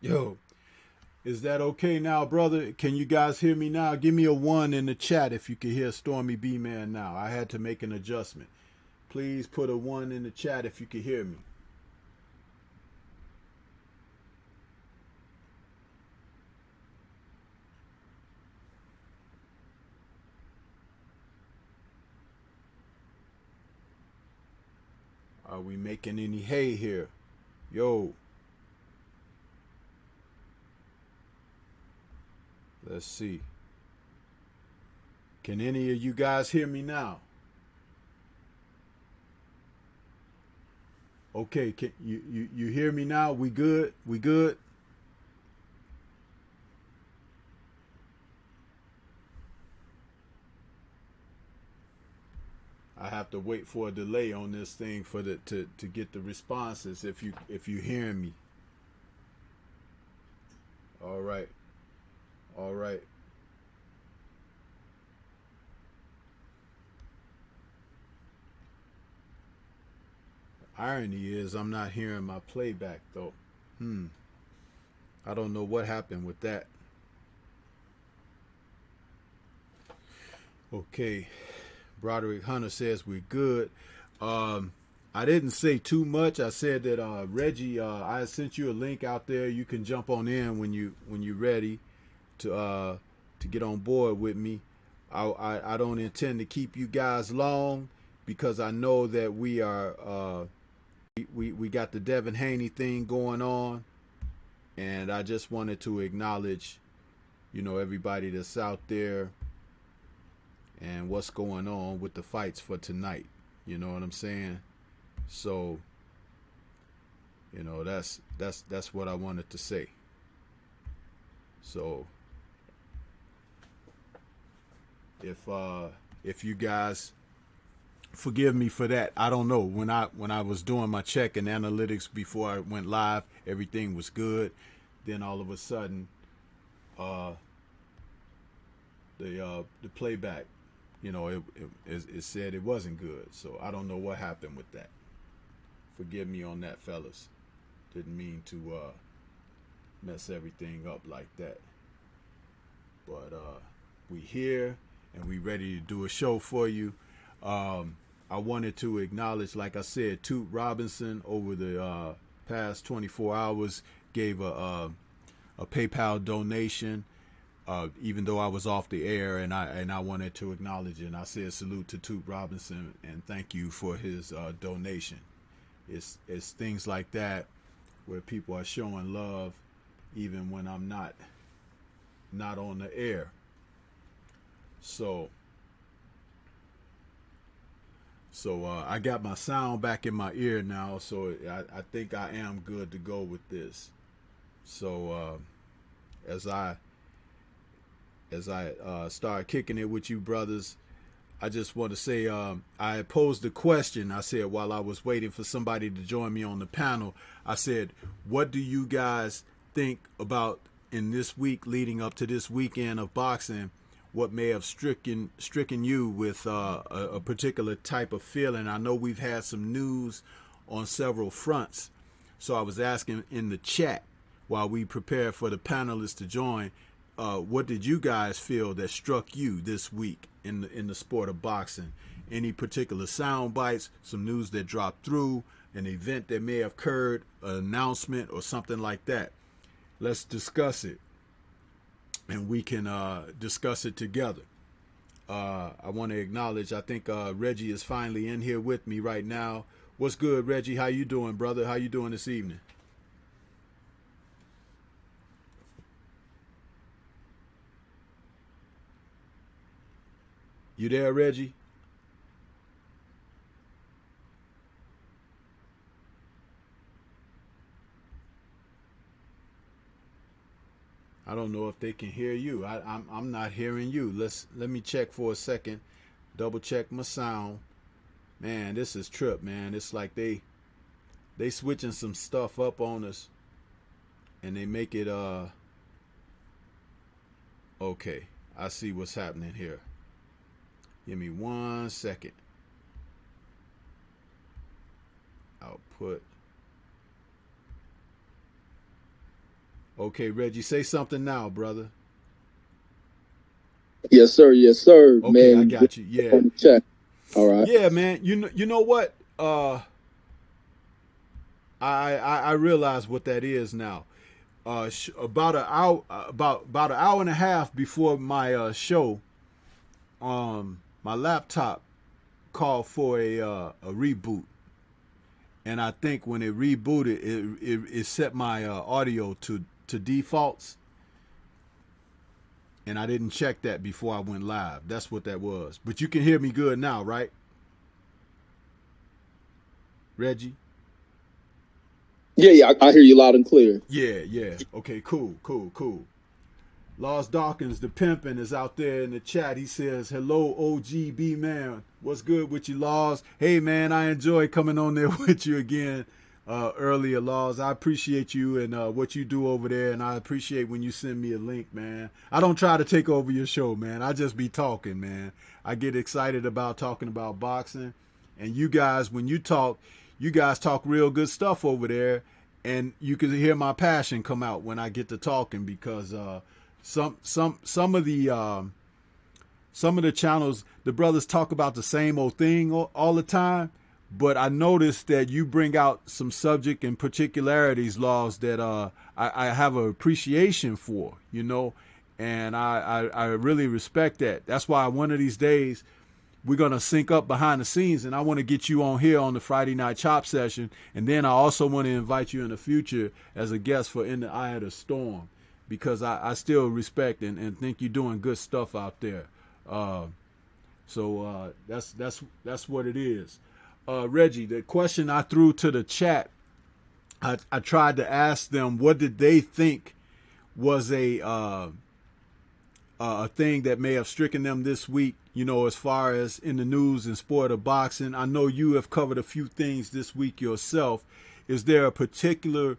Yo, is that okay now, brother? Can you guys hear me now? Give me a one in the chat if you can hear Stormy B Man now. I had to make an adjustment. Please put a one in the chat if you can hear me. Are we making any hay here? Yo, let's see. Can any of you guys hear me now? Okay, can you hear me now? We good? We good? I have to wait for a delay on this thing for the to get the responses if you hearing me. All right. All right. Irony is I'm not hearing my playback though. Hmm. I don't know what happened with that. Okay. Broderick Hunter says we're good. Um, I didn't say too much. I said that Reggie, I sent you a link out there. You can jump on in when you're ready to get on board with me. I don't intend to keep you guys long because I know that we are we got the Devin Haney thing going on, and I just wanted to acknowledge everybody that's out there and what's going on with the fights for tonight. You know what I'm saying? So that's what I wanted to say. So if you guys forgive me for that. I don't know. When I was doing my check and analytics before I went live, everything was good. Then all of a sudden, uh, the playback, it said it wasn't good. So I don't know what happened with that. Forgive me on that, fellas. Didn't mean to mess everything up like that. But we here and we ready to do a show for you. Um, I wanted to acknowledge, like I said, Toot Robinson over the past 24 hours gave a PayPal donation. Even though I was off the air, and I wanted to acknowledge it. And I said salute to Toot Robinson and thank you for his donation. It's things like that where people are showing love, even when I'm not on the air. So I got my sound back in my ear now, so I think I am good to go with this. So as I start kicking it with you brothers, I just want to say I posed a question. I said while I was waiting for somebody to join me on the panel, I said, "What do you guys think about in this week leading up to this weekend of boxing? What may have stricken you with a particular type of feeling?" I know we've had some news on several fronts, so I was asking in the chat while we prepare for the panelists to join. What did you guys feel that struck you this week in the sport of boxing? Any particular sound bites, some news that dropped through, an event that may have occurred, an announcement, or something like that? Let's discuss it, and we can discuss it together. I want to acknowledge. I think Reggie is finally in here with me right now. What's good, Reggie? How you doing, brother? How you doing this evening? You there, Reggie? I don't know if they can hear you. I'm not hearing you. Let me check for a second. Double check my sound. Man, this is trip, man. It's like they switching some stuff up on us, and they make it okay. I see what's happening here. Give me 1 second. Output. Okay, Reggie, say something now, brother. Yes, sir, Okay, I man. got you. Yeah. On the chat. All right. Yeah, man. You know what? I realize what that is now. About an hour, about an hour and a half before my show, my laptop called for a reboot, and I think when it rebooted, it set my audio to defaults, and I didn't check that before I went live. That's what that was. But you can hear me good now, right, Reggie? Yeah. I hear you loud and clear. Yeah, yeah. Okay, cool. Lars Dawkins, the pimpin', is out there in the chat. He says, hello, OGB man. What's good with you, Lars? Hey, man, I enjoy coming on there with you again earlier, Lars. I appreciate you and what you do over there, and I appreciate when you send me a link, man. I don't try to take over your show, man. I just be talking, man. I get excited about talking about boxing. And you guys, when you guys talk real good stuff over there, and you can hear my passion come out when I get to talking because some of the channels, the brothers talk about the same old thing all the time, but I noticed that you bring out some subject and particularities, laws that I have an appreciation for, and I really respect that. That's why one of these days we're going to sync up behind the scenes, and I want to get you on here on the Friday night chop session, and then I also want to invite you in the future as a guest for In the Eye of the Storm, because I still respect and think you're doing good stuff out there. So that's what it is. Reggie, the question I threw to the chat, I tried to ask them what did they think was a thing that may have stricken them this week, as far as in the news and sport of boxing. I know you have covered a few things this week yourself. Is there a particular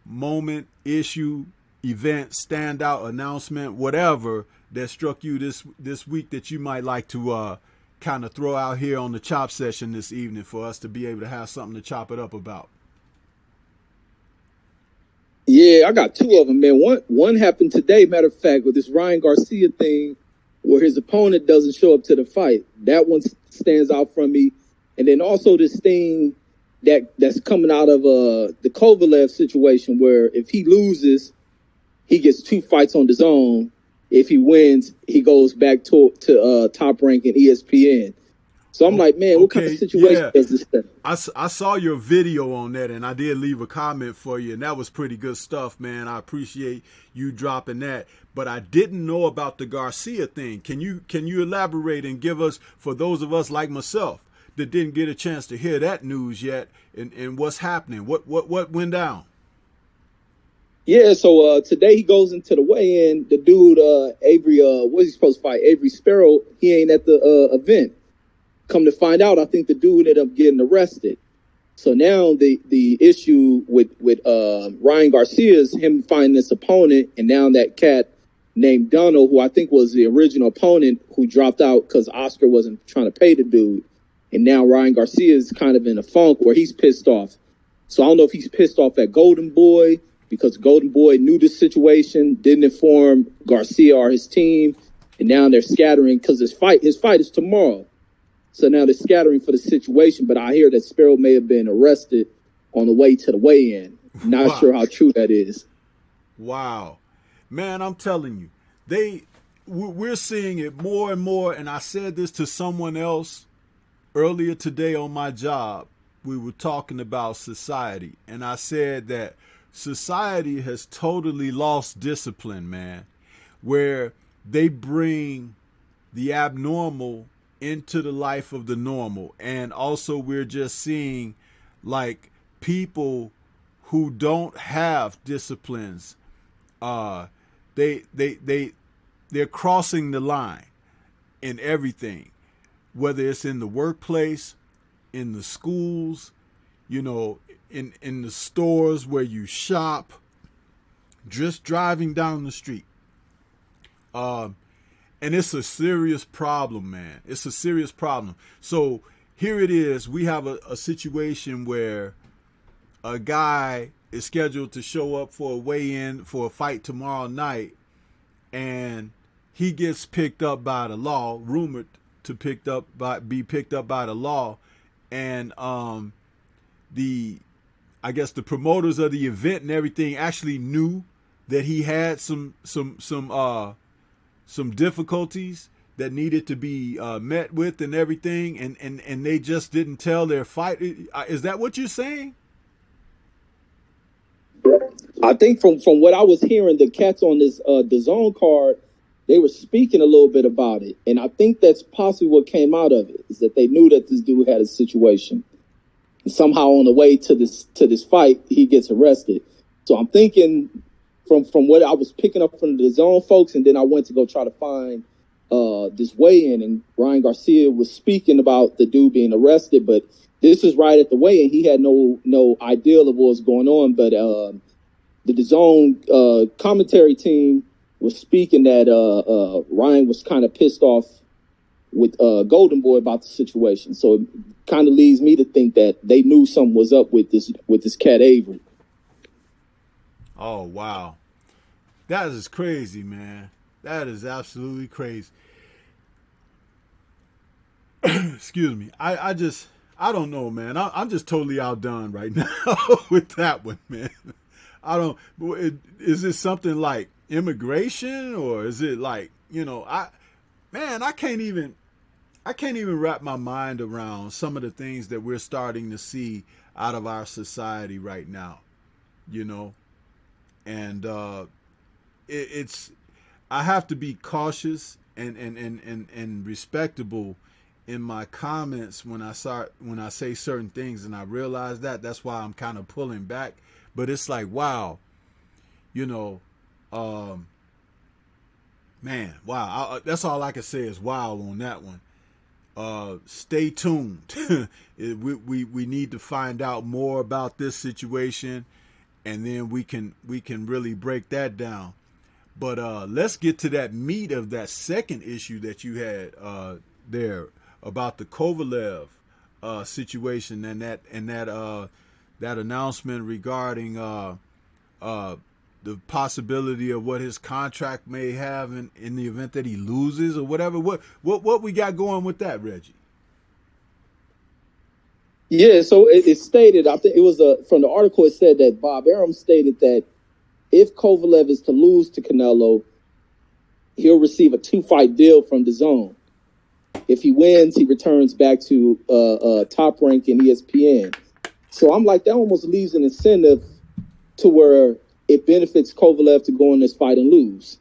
moment, issue, event, standout, announcement, whatever that struck you this week that you might like to kind of throw out here on the chop session this evening for us to be able to have something to chop it up about? Yeah, I got two of them, man. One happened today, matter of fact, with this Ryan Garcia thing where his opponent doesn't show up to the fight. That one stands out from me. And then also this thing that's coming out of the Kovalev situation where if he loses, he gets 2 fights on his own. If he wins, he goes back to top rank in ESPN. So I'm like, man, what kind of situation is this thing? I saw your video on that, and I did leave a comment for you, and that was pretty good stuff, man. I appreciate you dropping that. But I didn't know about the Garcia thing. Can you elaborate and give us, for those of us like myself that didn't get a chance to hear that news yet, and what's happening? What went down? Yeah, so today he goes into the weigh-in. The dude, Avery, what's he supposed to fight? Avery Sparrow, he ain't at the event. Come to find out, I think the dude ended up getting arrested. So now the issue with Ryan Garcia is him finding this opponent, and now that cat named Donald, who I think was the original opponent, who dropped out because Oscar wasn't trying to pay the dude. And now Ryan Garcia is kind of in a funk where he's pissed off. So I don't know if he's pissed off at Golden Boy because Golden Boy knew this situation, didn't inform Garcia or his team, and now they're scattering because his fight is tomorrow. So now they're scattering for the situation, but I hear that Sparrow may have been arrested on the way to the weigh-in. Not sure how true that is. Wow. Man, I'm telling you, we're seeing it more and more, and I said this to someone else earlier today on my job. We were talking about society, and I said that society has totally lost discipline, man, where they bring the abnormal into the life of the normal. And also we're just seeing like people who don't have disciplines, they're crossing the line in everything, whether it's in the workplace, in the schools, in the stores where you shop, just driving down the street. And it's a serious problem, man. It's a serious problem. So here it is. We have a situation where a guy is scheduled to show up for a weigh-in for a fight tomorrow night, and he gets picked up by the law, rumored to be picked up by the law, and the I guess the promoters of the event and everything actually knew that he had some difficulties that needed to be met with and everything, and they just didn't tell their fight. Is that what you're saying? I think from what I was hearing, the cats on this the zone card, they were speaking a little bit about it, and I think that's possibly what came out of it, is that they knew that this dude had a situation. And somehow on the way to this fight, he gets arrested. So I'm thinking from what I was picking up from the zone folks, and then I went to go try to find this weigh-in, and Ryan Garcia was speaking about the dude being arrested, but this is right at the weigh-in. He had no idea of what was going on, but the zone commentary team was speaking that Ryan was kind of pissed off with Golden Boy about the situation. So it kind of leads me to think that they knew something was up with this cat Avery. Oh, wow. That is crazy, man. That is absolutely crazy. Excuse me. I don't know, man. I'm just totally outdone right now with that one, man. I don't. Is it something like immigration, or is it like, I can't even wrap my mind around some of the things that we're starting to see out of our society right now, and it's I have to be cautious and respectable in my comments when I say certain things, and I realize that's why I'm kind of pulling back. But it's like, wow, man, wow. That's all I can say is wow on that one. Stay tuned. we need to find out more about this situation, and then we can really break that down. But let's get to that meat of that second issue that you had there about the Kovalev situation, and that announcement regarding the possibility of what his contract may have in the event that he loses or whatever. What we got going with that, Reggie? Yeah, so it stated, I think it was from the article, it said that Bob Arum stated that if Kovalev is to lose to Canelo, he'll receive a 2-fight deal from the zone. If he wins, he returns back to Top Rank in ESPN. So I'm like, that almost leaves an incentive to where it benefits Kovalev to go in this fight and lose.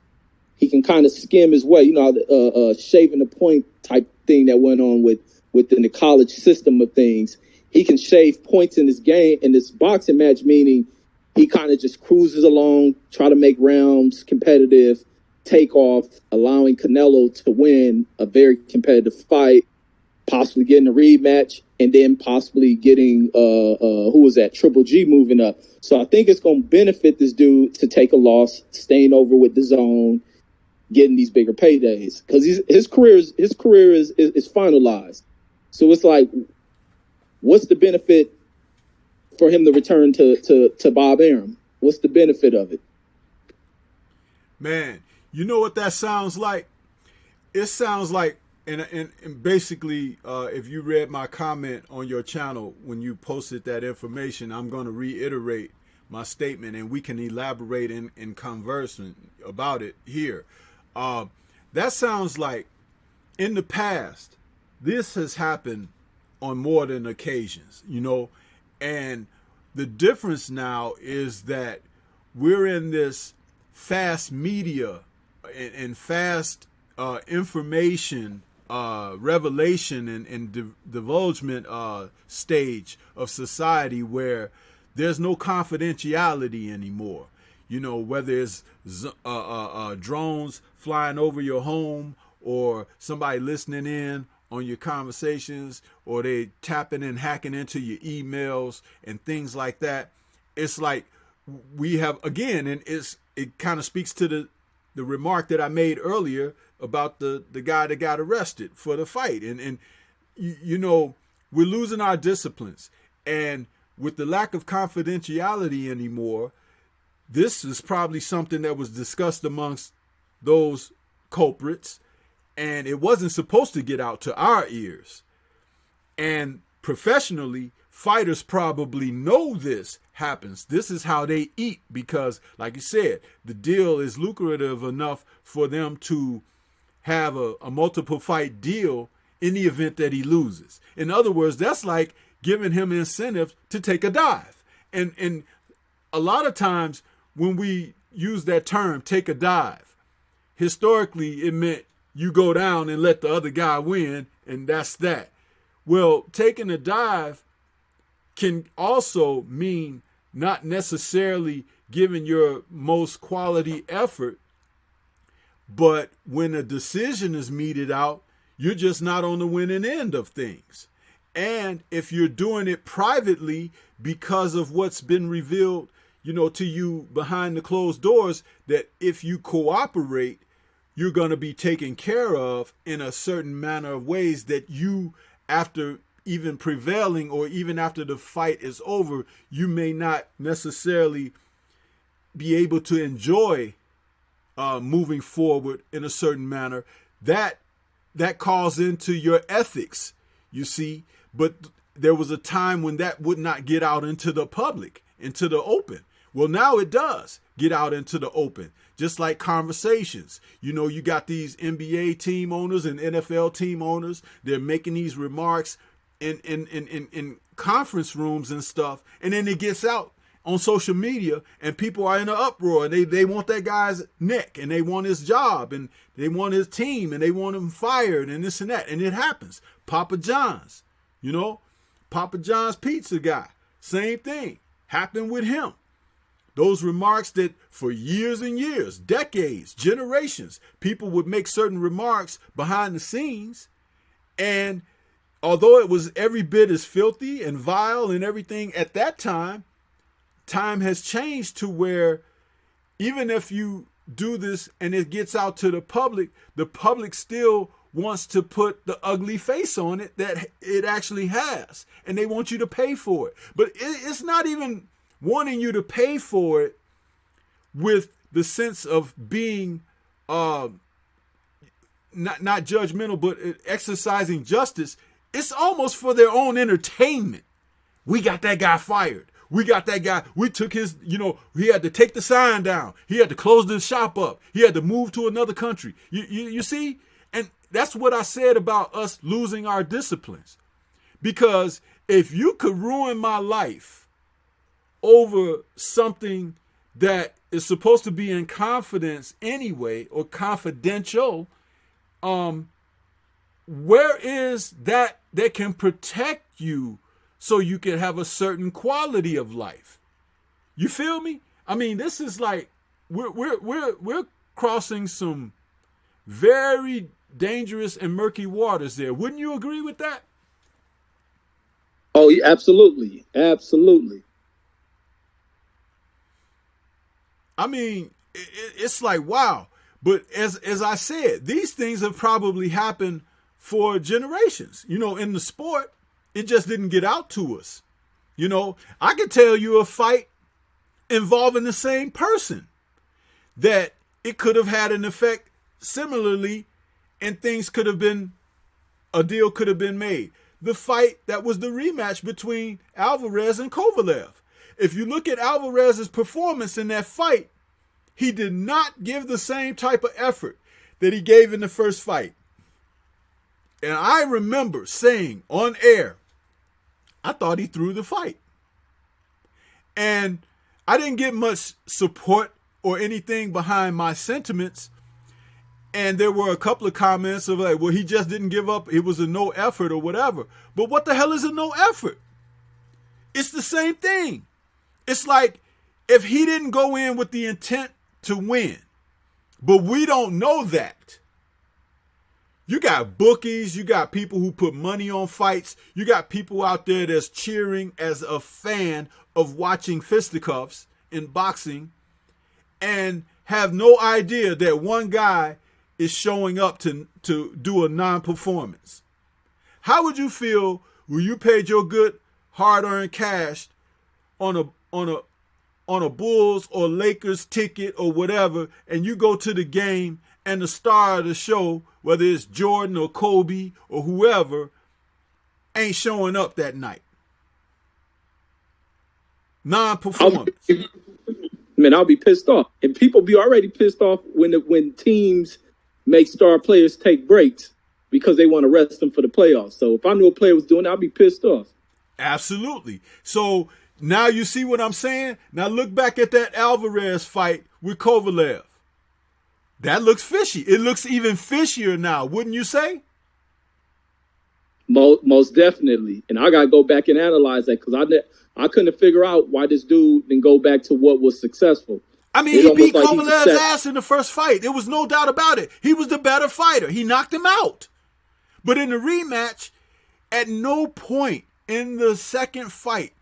He can kind of skim his way, shaving the point type thing that went on within the college system of things. He can shave points in this game, in this boxing match, meaning he kind of just cruises along, try to make rounds competitive, take off, allowing Canelo to win a very competitive fight, possibly getting a rematch, and then possibly getting Triple G moving up. So I think it's going to benefit this dude to take a loss, staying over with the zone, getting these bigger paydays, because his career is finalized. So it's like, what's the benefit for him to return to Bob Arum? What's the benefit of it? Man, you know what that sounds like? It sounds like, and basically, if you read my comment on your channel when you posted that information, I'm going to reiterate my statement, and we can elaborate in conversing about it here. That sounds like, in the past, this has happened on more than occasions, and the difference now is that we're in this fast media and fast information revelation and divulgement stage of society, where there's no confidentiality anymore. Whether it's drones flying over your home, or somebody listening in on your conversations, or they tapping and hacking into your emails and things like that. It's like we have, again, and it kind of speaks to the remark that I made earlier about the guy that got arrested for the fight. And we're losing our disciplines, and with the lack of confidentiality anymore, this is probably something that was discussed amongst those culprits, and it wasn't supposed to get out to our ears. And professionally, fighters probably know this happens. This is how they eat because, like you said, the deal is lucrative enough for them to have a multiple fight deal in the event that he loses. In other words, that's like giving him incentive to take a dive. And a lot of times when we use that term, take a dive, historically it meant you go down and let the other guy win, and that's that. Well, taking a dive can also mean not necessarily giving your most quality effort, but when a decision is meted out, you're just not on the winning end of things. And if you're doing it privately because of what's been revealed, to you behind the closed doors, that if you cooperate, you're going to be taken care of in a certain manner of ways that you, after even prevailing or even after the fight is over, you may not necessarily be able to enjoy moving forward in a certain manner. That calls into your ethics, you see. But there was a time when that would not get out into the public, into the open. Well, now it does get out into the open, just like conversations. You got these NBA team owners and NFL team owners. They're making these remarks in conference rooms and stuff, and then it gets out on social media, and people are in an uproar. They want that guy's neck, and they want his job, and they want his team, and they want him fired, and this and that. And it happens. Papa John's, Papa John's pizza guy, same thing happened with him. Those remarks that for years and years, decades, generations, people would make certain remarks behind the scenes, and although it was every bit as filthy and vile and everything at that time, time has changed to where even if you do this and it gets out to the public still wants to put the ugly face on it that it actually has, and they want you to pay for it. But it's not even wanting you to pay for it with the sense of being not judgmental, but exercising justice. It's almost for their own entertainment. We got that guy fired. We got that guy. We took his, he had to take the sign down. He had to close the shop up. He had to move to another country. You see? And that's what I said about us losing our disciplines. Because if you could ruin my life over something that is supposed to be in confidence anyway, or confidential, where is that can protect you so you can have a certain quality of life? You feel me? I mean, this is like we're crossing some very dangerous and murky waters there. Wouldn't you agree with that? Oh, yeah, absolutely. Absolutely. I mean, it's like, wow. But as I said, these things have probably happened for generations. In the sport, it just didn't get out to us. I could tell you a fight involving the same person that it could have had an effect similarly, and a deal could have been made. The fight that was the rematch between Alvarez and Kovalev. If you look at Alvarez's performance in that fight, he did not give the same type of effort that he gave in the first fight. And I remember saying on air, I thought he threw the fight. And I didn't get much support or anything behind my sentiments. And there were a couple of comments of like, well, he just didn't give up. It was a no effort or whatever. But what the hell is a no effort? It's the same thing. It's like if he didn't go in with the intent to win, but we don't know that. You got bookies, you got people who put money on fights, you got people out there that's cheering as a fan of watching fisticuffs in boxing and have no idea that one guy is showing up to do a non-performance. How would you feel when you paid your good hard-earned cash on a Bulls or Lakers ticket or whatever, and you go to the game and the star of the show, whether it's Jordan or Kobe or whoever, ain't showing up that night. Non-performance. Man, I'll be pissed off. And people be already pissed off when teams make star players take breaks because they want to rest them for the playoffs. So if I knew a player was doing that, I'd be pissed off. Absolutely. So now you see what I'm saying? Now look back at that Alvarez fight with Kovalev. That looks fishy. It looks even fishier now, wouldn't you say? Most definitely. And I got to go back and analyze that because I couldn't figure out why this dude didn't go back to what was successful. I mean, he beat Kovalev's ass in the first fight. There was no doubt about it. He was the better fighter. He knocked him out. But in the rematch, at no point in the second fight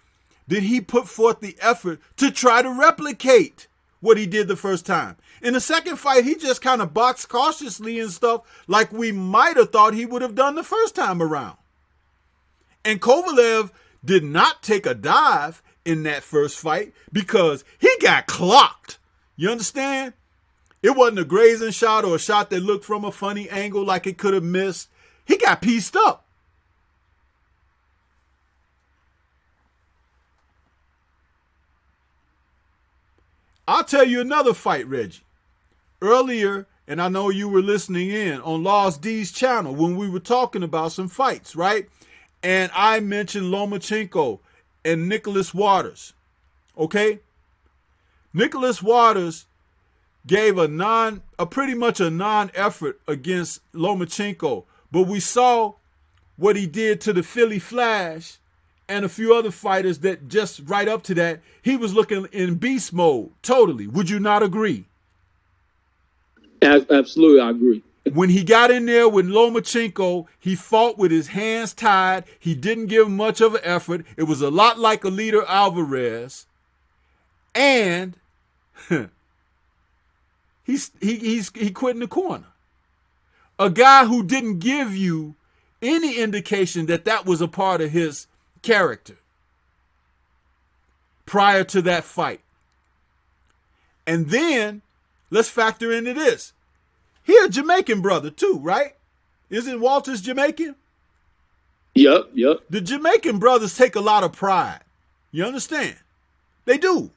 did he put forth the effort to try to replicate what he did the first time. In the second fight, he just kind of boxed cautiously and stuff like we might have thought he would have done the first time around. And Kovalev did not take a dive in that first fight because he got clocked. You understand? It wasn't a grazing shot or a shot that looked from a funny angle like it could have missed. He got pieced up. I'll tell you another fight, Reggie. Earlier, and I know you were listening in on Lost D's channel when we were talking about some fights, right? And I mentioned Lomachenko and Nicholas Waters. Okay? Nicholas Waters gave pretty much a non-effort against Lomachenko, but we saw what he did to the Philly Flash and a few other fighters that just right up to that, he was looking in beast mode, totally. Would you not agree? Absolutely, I agree. When he got in there with Lomachenko, he fought with his hands tied. He didn't give much of an effort. It was a lot like Alida Alvarez. And he quit in the corner. A guy who didn't give you any indication that that was a part of his character prior to that fight. And then let's factor into this. He a Jamaican brother too, right? Isn't Walters Jamaican? Yep. The Jamaican brothers take a lot of pride. You understand? They do.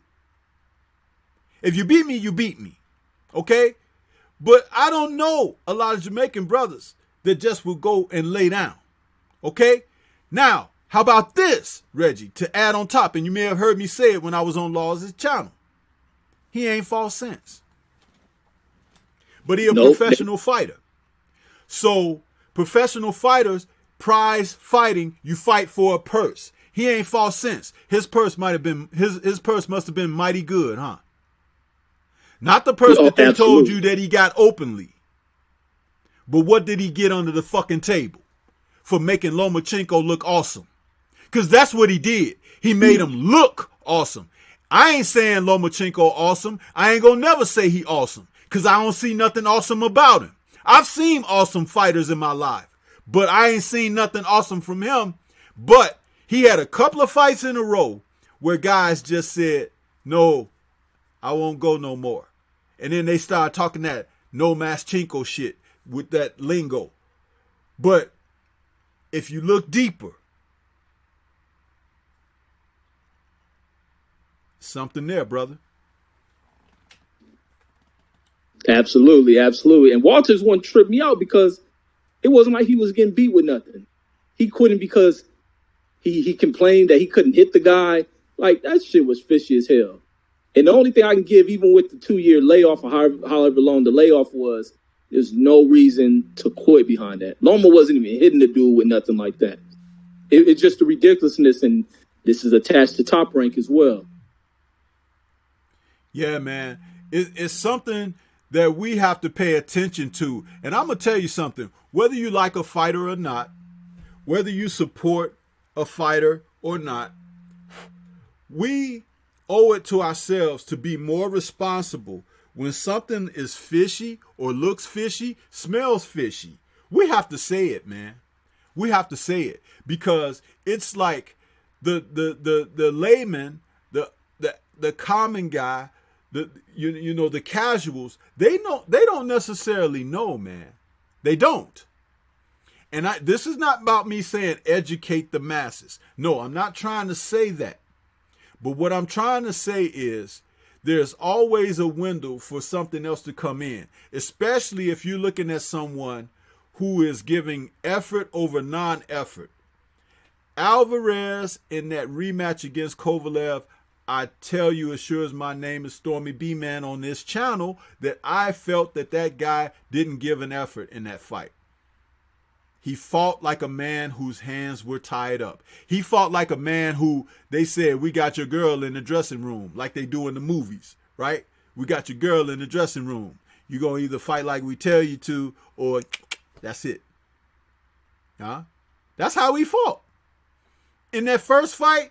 If you beat me, you beat me. Okay? But I don't know a lot of Jamaican brothers that just will go and lay down. Okay? Now, how about this, Reggie, to add on top? And you may have heard me say it when I was on Laws' channel. He ain't fought since. But he a professional fighter. So professional fighters prize fighting. You fight for a purse. He ain't fought since. His purse might have been his purse must have been mighty good, huh? Not the purse that they told you that he got openly. But what did he get under the fucking table for making Lomachenko look awesome? Because that's what he did. He made him look awesome. I ain't saying Lomachenko awesome. I ain't gonna never say he awesome. Because I don't see nothing awesome about him. I've seen awesome fighters in my life. But I ain't seen nothing awesome from him. But he had a couple of fights in a row where guys just said, no, I won't go no more. And then they started talking that no Maschenko shit with that lingo. But if you look deeper, something there, brother. Absolutely. And Walters one tripped me out because it wasn't like he was getting beat with nothing. He couldn't because he complained that he couldn't hit the guy. Like, that shit was fishy as hell. And the only thing I can give, even with the 2-year layoff or however long the layoff was, there's no reason to quit behind that. Loma wasn't even hitting the dude with nothing like that. It's just the ridiculousness, and this is attached to Top Rank as well. Yeah, man. It's something that we have to pay attention to. And I'm going to tell you something. Whether you like a fighter or not, whether you support a fighter or not, we owe it to ourselves to be more responsible when something is fishy or looks fishy, smells fishy. We have to say it, man. We have to say it because it's like the layman, the the common guy, the casuals, they don't necessarily know, man. They don't. And this is not about me saying educate the masses. No, I'm not trying to say that. But what I'm trying to say is there's always a window for something else to come in, especially if you're looking at someone who is giving effort over non-effort. Alvarez in that rematch against Kovalev, I tell you as sure as my name is Stormybman on this channel, that I felt that guy didn't give an effort in that fight. He fought like a man whose hands were tied up. He fought like a man who they said, we got your girl in the dressing room, like they do in the movies, right? We got your girl in the dressing room. You're going to either fight like we tell you to, or that's it. Huh? That's how he fought. In that first fight,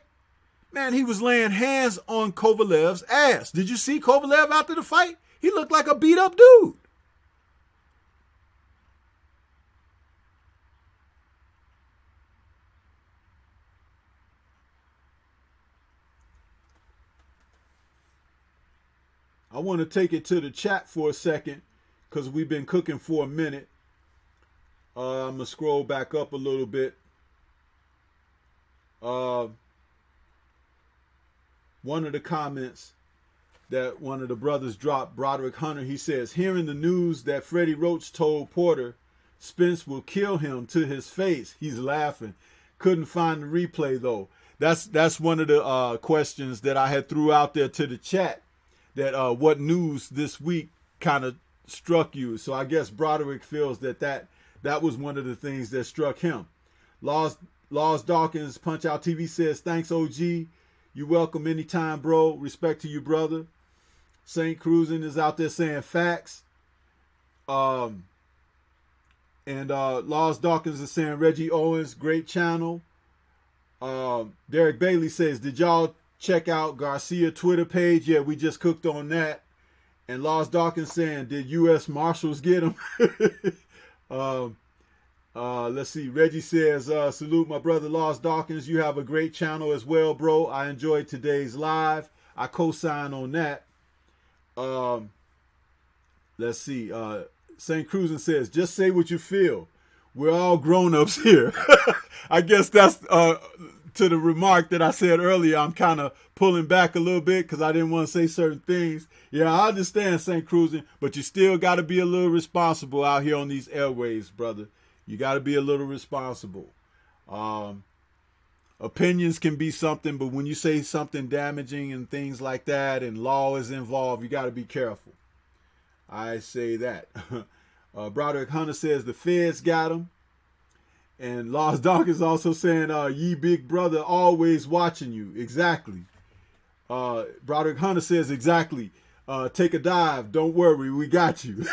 man, he was laying hands on Kovalev's ass. Did you see Kovalev after the fight? He looked like a beat up dude. I want to take it to the chat for a second because we've been cooking for a minute. I'm going to scroll back up a little bit. One of the comments that one of the brothers dropped, Broderick Hunter, he says, hearing the news that Freddie Roach told Porter Spence will kill him to his face, he's laughing. Couldn't find the replay though. That's one of the questions that I had threw out there to the chat. That what news this week kind of struck you. So I guess Broderick feels that was one of the things that struck him. Laws Dawkins, Punch Out TV says, thanks, OG. You welcome anytime, bro. Respect to you, brother. St. Cruising is out there saying facts. And Laws Dawkins is saying Reggie Owens, great channel. Derek Bailey says, did y'all check out Garcia Twitter page? Yeah, we just cooked on that. And Laws Dawkins saying, did U.S. Marshals get him? Let's see. Reggie says, salute my brother Laws Dawkins. You have a great channel as well, bro. I enjoyed today's live. I co-sign on that. Let's see. St. Cruising says, just say what you feel. We're all grown-ups here. I guess that's to the remark that I said earlier. I'm kind of pulling back a little bit because I didn't want to say certain things. Yeah, I understand, St. Cruising, but you still got to be a little responsible out here on these airwaves, brother. You got to be a little responsible. Opinions can be something, but when you say something damaging and things like that and law is involved, you got to be careful. I say that. Broderick Hunter says the feds got him. And Laws Dawkins also saying, ye big brother always watching you. Exactly. Broderick Hunter says, exactly. Take a dive. Don't worry. We got you.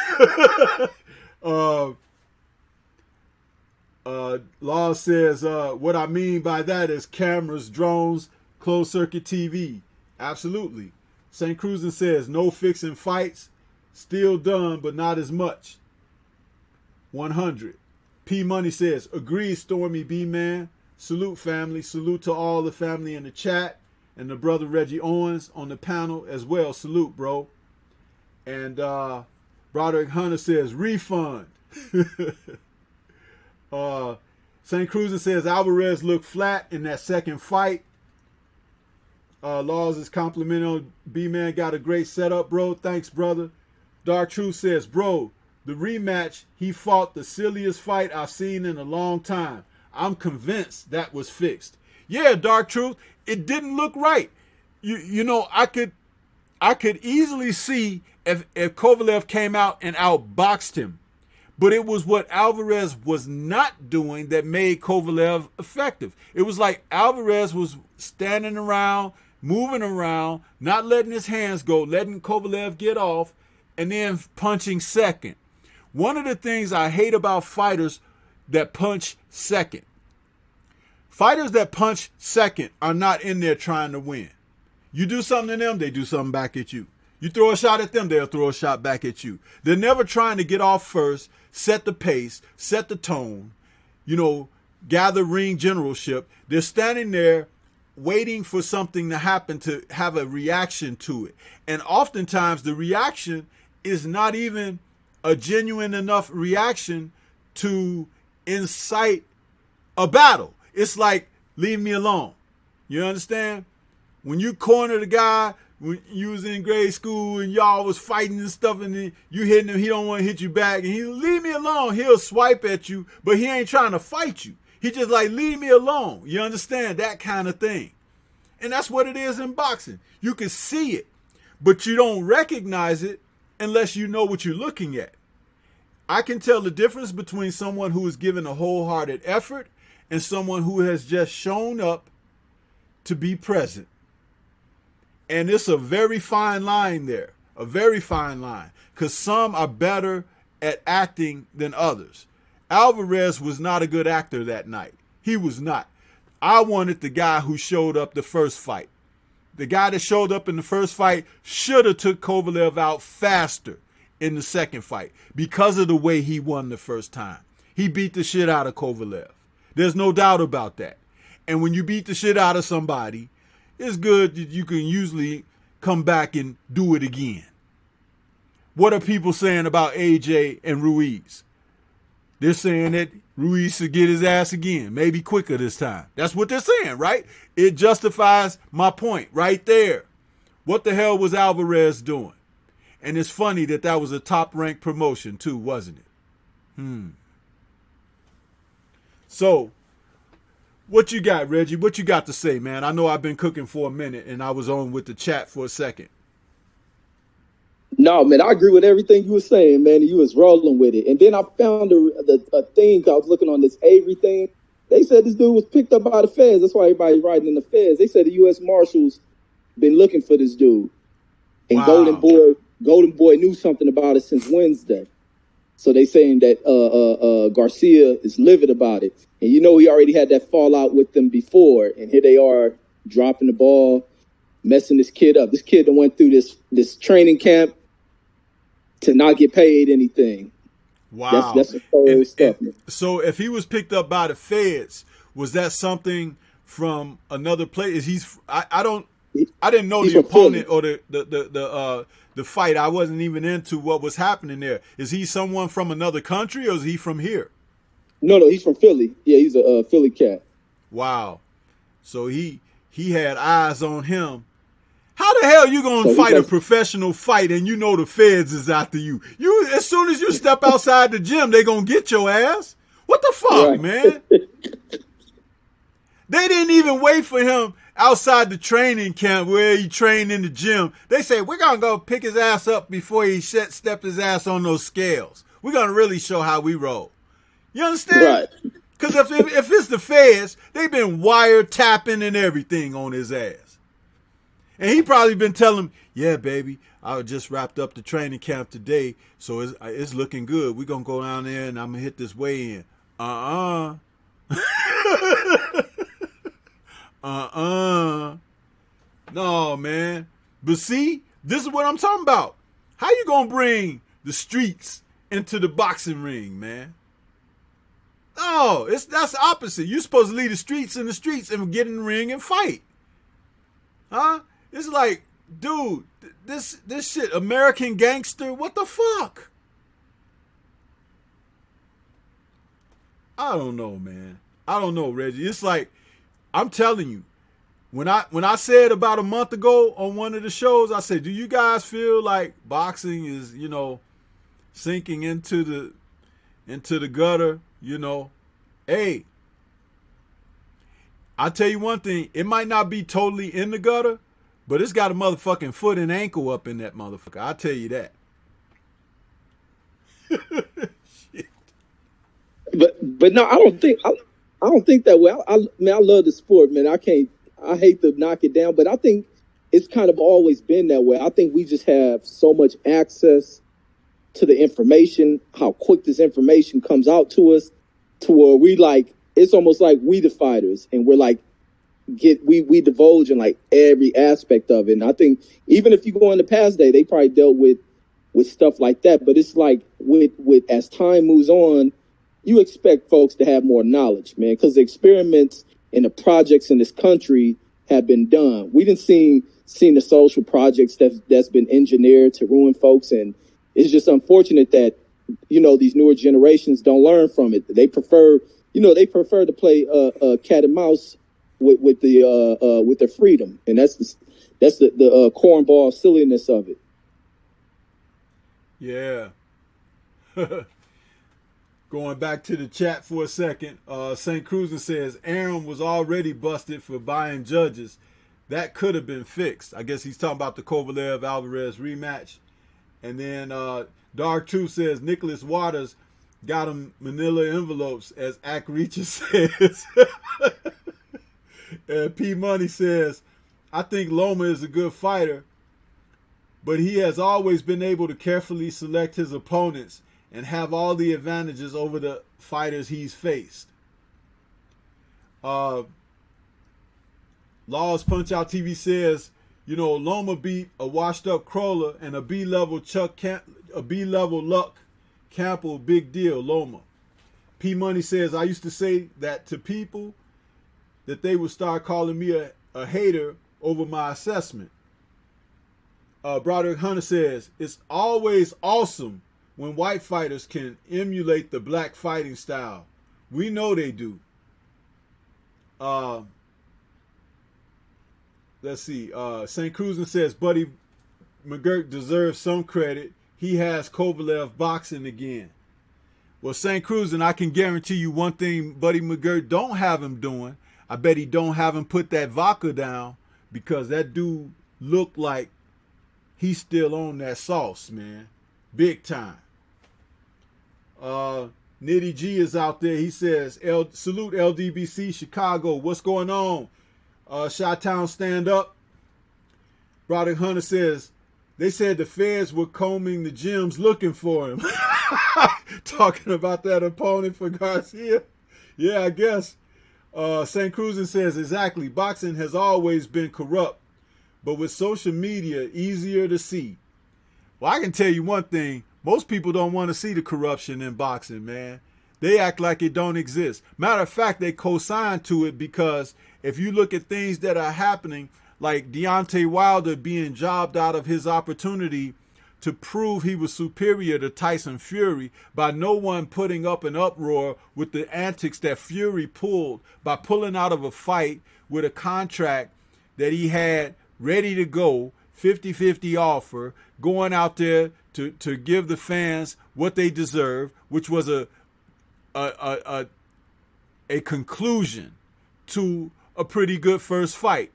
Laws says, what I mean by that is cameras, drones, closed circuit TV. Absolutely. St. Cruising says, no fixing fights. Still done, but not as much. 100. P Money says, agree, Stormy B man. Salute, family. Salute to all the family in the chat and the brother Reggie Owens on the panel as well. Salute, bro. And Broderick Hunter says, refund. St. Cruiser says, Alvarez looked flat in that second fight. Laws is complimenting on B-Man. Got a great setup, bro. Thanks, brother. Dark Truth says, bro, the rematch, he fought the silliest fight I've seen in a long time. I'm convinced that was fixed. Yeah, Dark Truth, it didn't look right. You know, I could easily see if Kovalev came out and outboxed him. But it was what Alvarez was not doing that made Kovalev effective. It was like Alvarez was standing around, moving around, not letting his hands go, letting Kovalev get off, and then punching second. One of the things I hate about fighters that punch second. Fighters that punch second are not in there trying to win. You do something to them, they do something back at you. You throw a shot at them, they'll throw a shot back at you. They're never trying to get off first, set the pace, set the tone, gather ring generalship. They're standing there waiting for something to happen to have a reaction to it. And oftentimes the reaction is not even a genuine enough reaction to incite a battle. It's like, leave me alone. You understand? When you corner the guy, when you was in grade school and y'all was fighting and stuff, and then you hitting him, he don't want to hit you back, and he leave me alone. He'll swipe at you, but he ain't trying to fight you. He just like, leave me alone. You understand? That kind of thing. And that's what it is in boxing. You can see it, but you don't recognize it unless you know what you're looking at. I can tell the difference between someone who is giving a wholehearted effort and someone who has just shown up to be present. And it's a very fine line there, a very fine line, because some are better at acting than others. Alvarez was not a good actor that night. He was not. I wanted the guy who showed up the first fight. The guy that showed up in the first fight should have took Kovalev out faster in the second fight because of the way he won the first time. He beat the shit out of Kovalev. There's no doubt about that. And when you beat the shit out of somebody, it's good that you can usually come back and do it again. What are people saying about AJ and Ruiz? They're saying that Ruiz should get his ass again, maybe quicker this time. That's what they're saying, right? It justifies my point right there. What the hell was Alvarez doing? And it's funny that that was a top-ranked promotion too, wasn't it? So, what you got, Reggie? What you got to say, man? I know I've been cooking for a minute, and I was on with the chat for a second. No, man, I agree with everything you were saying, man. You was rolling with it. And then I found a thing, I was looking on this Avery thing. They said this dude was picked up by the feds. That's why everybody's riding in the feds. They said the U.S. Marshals been looking for this dude. And Wow. Golden Boy knew something about it since Wednesday. So they saying that Garcia is livid about it. And you know he already had that fallout with them before. And here they are dropping the ball, messing this kid up. This kid that went through this training camp to not get paid anything. Wow. That's some cold stuff. And so if he was picked up by the feds, was that something from another place? I didn't know the opponent or the fight. I wasn't even into what was happening there. Is he someone from another country or is he from here? No, he's from Philly. Yeah, he's a Philly cat. Wow. So he had eyes on him. How the hell you gonna fight a professional fight and you know the feds is after you? You as soon as you step outside the gym, they gonna get your ass. What the fuck, right, man? They didn't even wait for him outside the training camp where he trained in the gym. They say, we're going to go pick his ass up before he step his ass on those scales. We're going to really show how we roll. You understand? Right. Because if it's the feds, they've been wiretapping and everything on his ass. And he probably been telling him, yeah, baby, I just wrapped up the training camp today, so it's looking good. We're going to go down there and I'm going to hit this weigh-in. No, man. But see, this is what I'm talking about. How you gonna bring the streets into the boxing ring, man? No, that's the opposite. You're supposed to leave the streets in the streets and get in the ring and fight. Huh? It's like, dude, this shit, American Gangster, what the fuck? I don't know, man. I don't know, Reggie. It's like, I'm telling you, when I said about a month ago on one of the shows, I said, do you guys feel like boxing is, sinking into the gutter, Hey, I'll tell you one thing, it might not be totally in the gutter, but it's got a motherfucking foot and ankle up in that motherfucker. I'll tell you that. Shit. But no, I don't think that way. I love the sport, man. I hate to knock it down, but I think it's kind of always been that way. I think we just have so much access to the information, how quick this information comes out to us, to where it's almost like we the fighters, and we're like, we divulge in like every aspect of it. And I think even if you go in the past day, they probably dealt with stuff like that. But it's like with as time moves on, you expect folks to have more knowledge, man, because the experiments and the projects in this country have been done. We didn't seen the social projects that's been engineered to ruin folks, and it's just unfortunate that these newer generations don't learn from it. They prefer to play cat and mouse with their freedom, and that's the cornball silliness of it. Yeah. Going back to the chat for a second, St. Cruiser says Aaron was already busted for buying judges. That could have been fixed. I guess he's talking about the Kovalev-Alvarez rematch. And then Dark Truth says Nicholas Waters got him manila envelopes, as Ack Reacher says. And P Money says, I think Loma is a good fighter, but he has always been able to carefully select his opponents and have all the advantages over the fighters he's faced. Laws Punch Out TV says, Loma beat a washed-up Crawler and a B-level Luck Campbell. Big deal, Loma. P Money says, I used to say that to people that they would start calling me a hater over my assessment. Broderick Hunter says, it's always awesome when white fighters can emulate the black fighting style. We know they do. Let's see. St. Cruisin says, Buddy McGirt deserves some credit. He has Kovalev boxing again. Well, St. Cruisin, I can guarantee you one thing Buddy McGirt don't have him doing. I bet he don't have him put that vodka down, because that dude looked like he's still on that sauce, man. Big time. Nitty G is out there. He says, salute LDBC Chicago. What's going on? Chi-Town stand up. Broderick Hunter says, they said the feds were combing the gyms looking for him. Talking about that opponent for Garcia. Yeah, I guess. St. Cruisin says, exactly. Boxing has always been corrupt, but with social media, easier to see. Well, I can tell you one thing. Most people don't want to see the corruption in boxing, man. They act like it don't exist. Matter of fact, they co-sign to it, because if you look at things that are happening, like Deontay Wilder being jobbed out of his opportunity to prove he was superior to Tyson Fury by no one putting up an uproar with the antics that Fury pulled by pulling out of a fight with a contract that he had ready to go, 50-50 offer, going out there to give the fans what they deserve, which was a conclusion to a pretty good first fight.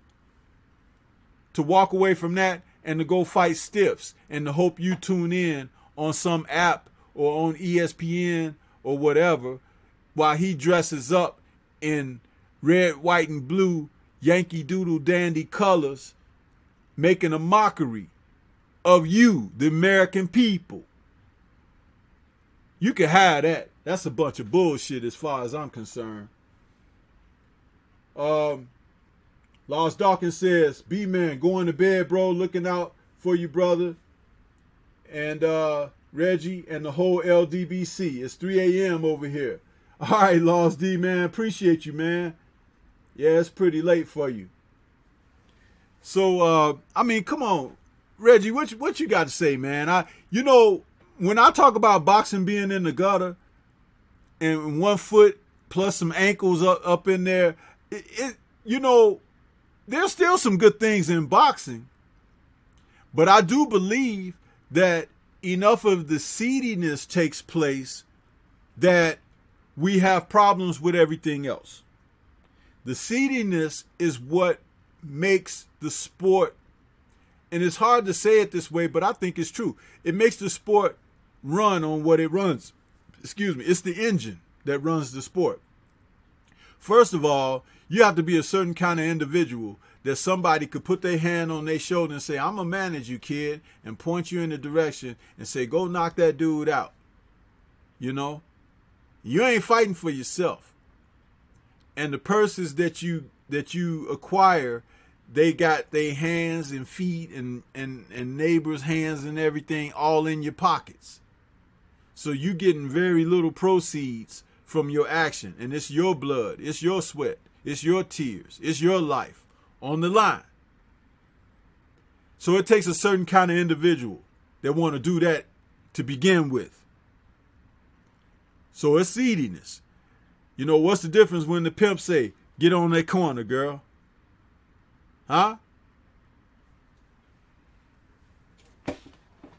To walk away from that and to go fight stiffs and to hope you tune in on some app or on ESPN or whatever while he dresses up in red, white, and blue Yankee Doodle Dandy colors, making a mockery of you, the American people. You can have that. That's a bunch of bullshit as far as I'm concerned. Lost Dawkins says, B-Man, going to bed, bro. Looking out for you, brother. And Reggie and the whole LDBC. It's 3 a.m. over here. All right, Lost D, man. Appreciate you, man. Yeah, it's pretty late for you. So, I mean, come on. Reggie, what you got to say, man? When I talk about boxing being in the gutter and 1 foot plus some ankles up in there, there's still some good things in boxing. But I do believe that enough of the seediness takes place that we have problems with everything else. The seediness is what makes the sport, and it's hard to say it this way, but I think it's true. It makes the sport run on what it runs. Excuse me. It's the engine that runs the sport. First of all, you have to be a certain kind of individual that somebody could put their hand on their shoulder and say, I'm going to manage you, kid, and point you in the direction and say, go knock that dude out. You ain't fighting for yourself. And the purses that you acquire, they got their hands and feet and neighbors' hands and everything all in your pockets. So you getting very little proceeds from your action. And it's your blood. It's your sweat. It's your tears. It's your life. on the line. So it takes a certain kind of individual that want to do that to begin with. So it's seediness. You know, what's the difference when the pimp say, get on that corner, girl? Huh?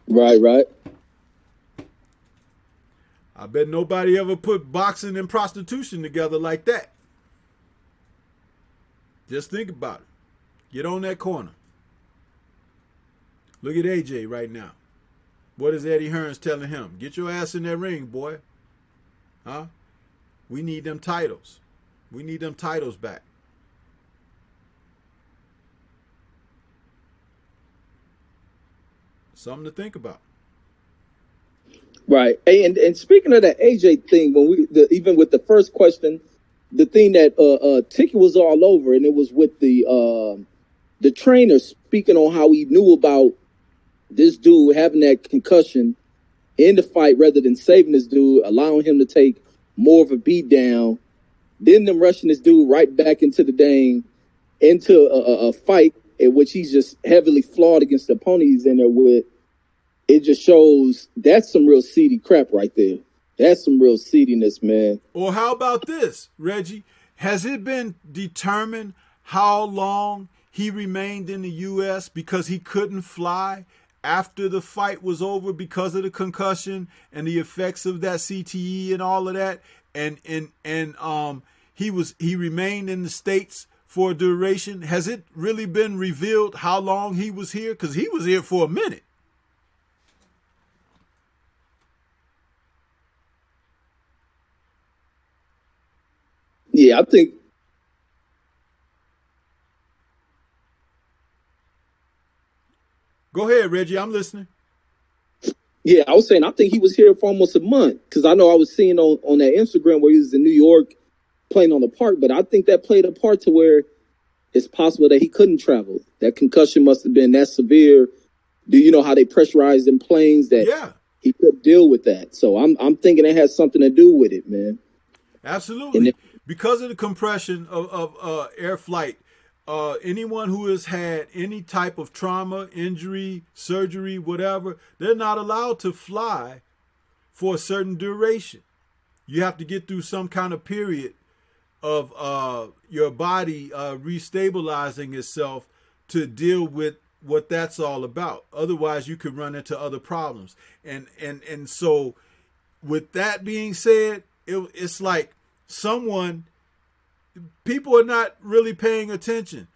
Right. I bet nobody ever put boxing and prostitution together like that. Just think about it. Get on that corner. Look at AJ right now. What is Eddie Hearns telling him? Get your ass in that ring, boy. Huh? We need them titles. We need them titles back. Something to think about. Right. Hey, and speaking of that AJ thing, when even with the first question, the thing that Tiki was all over, and it was with the trainer speaking on how he knew about this dude having that concussion in the fight rather than saving this dude, allowing him to take more of a beat down, then them rushing this dude right back into a fight in which he's just heavily flawed against the opponent he's in there with. It just shows that's some real seedy crap right there. That's some real seediness, man. Or how about this, Reggie? Has it been determined how long he remained in the U.S. because he couldn't fly after the fight was over because of the concussion and the effects of that CTE and all of that? And he remained in the States for a duration. Has it really been revealed how long he was here? Because he was here for a minute. Yeah, I think. Go ahead, Reggie. I'm listening. Yeah, I was saying I think he was here for almost a month because I know I was seeing on that Instagram where he was in New York playing on the park, but I think that played a part to where it's possible that he couldn't travel. That concussion must have been that severe. Do you know how they pressurized them planes that he could deal with that? So I'm thinking it has something to do with it, man. Absolutely. Because of the compression of air flight, anyone who has had any type of trauma, injury, surgery, whatever, they're not allowed to fly for a certain duration. You have to get through some kind of period of your body restabilizing itself to deal with what that's all about. Otherwise, you could run into other problems. And so with that being said, it's like people are not really paying attention.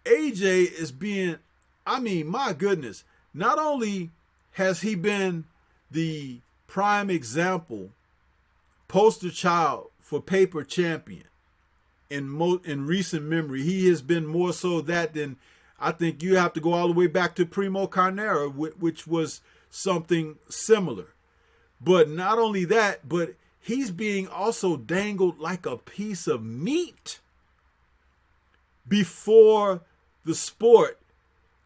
AJ is being, my goodness, not only has he been the prime example, poster child for paper champion in recent memory, he has been more so that than, I think you have to go all the way back to Primo Carnera, which was something similar. But not only that, but he's being also dangled like a piece of meat before the sport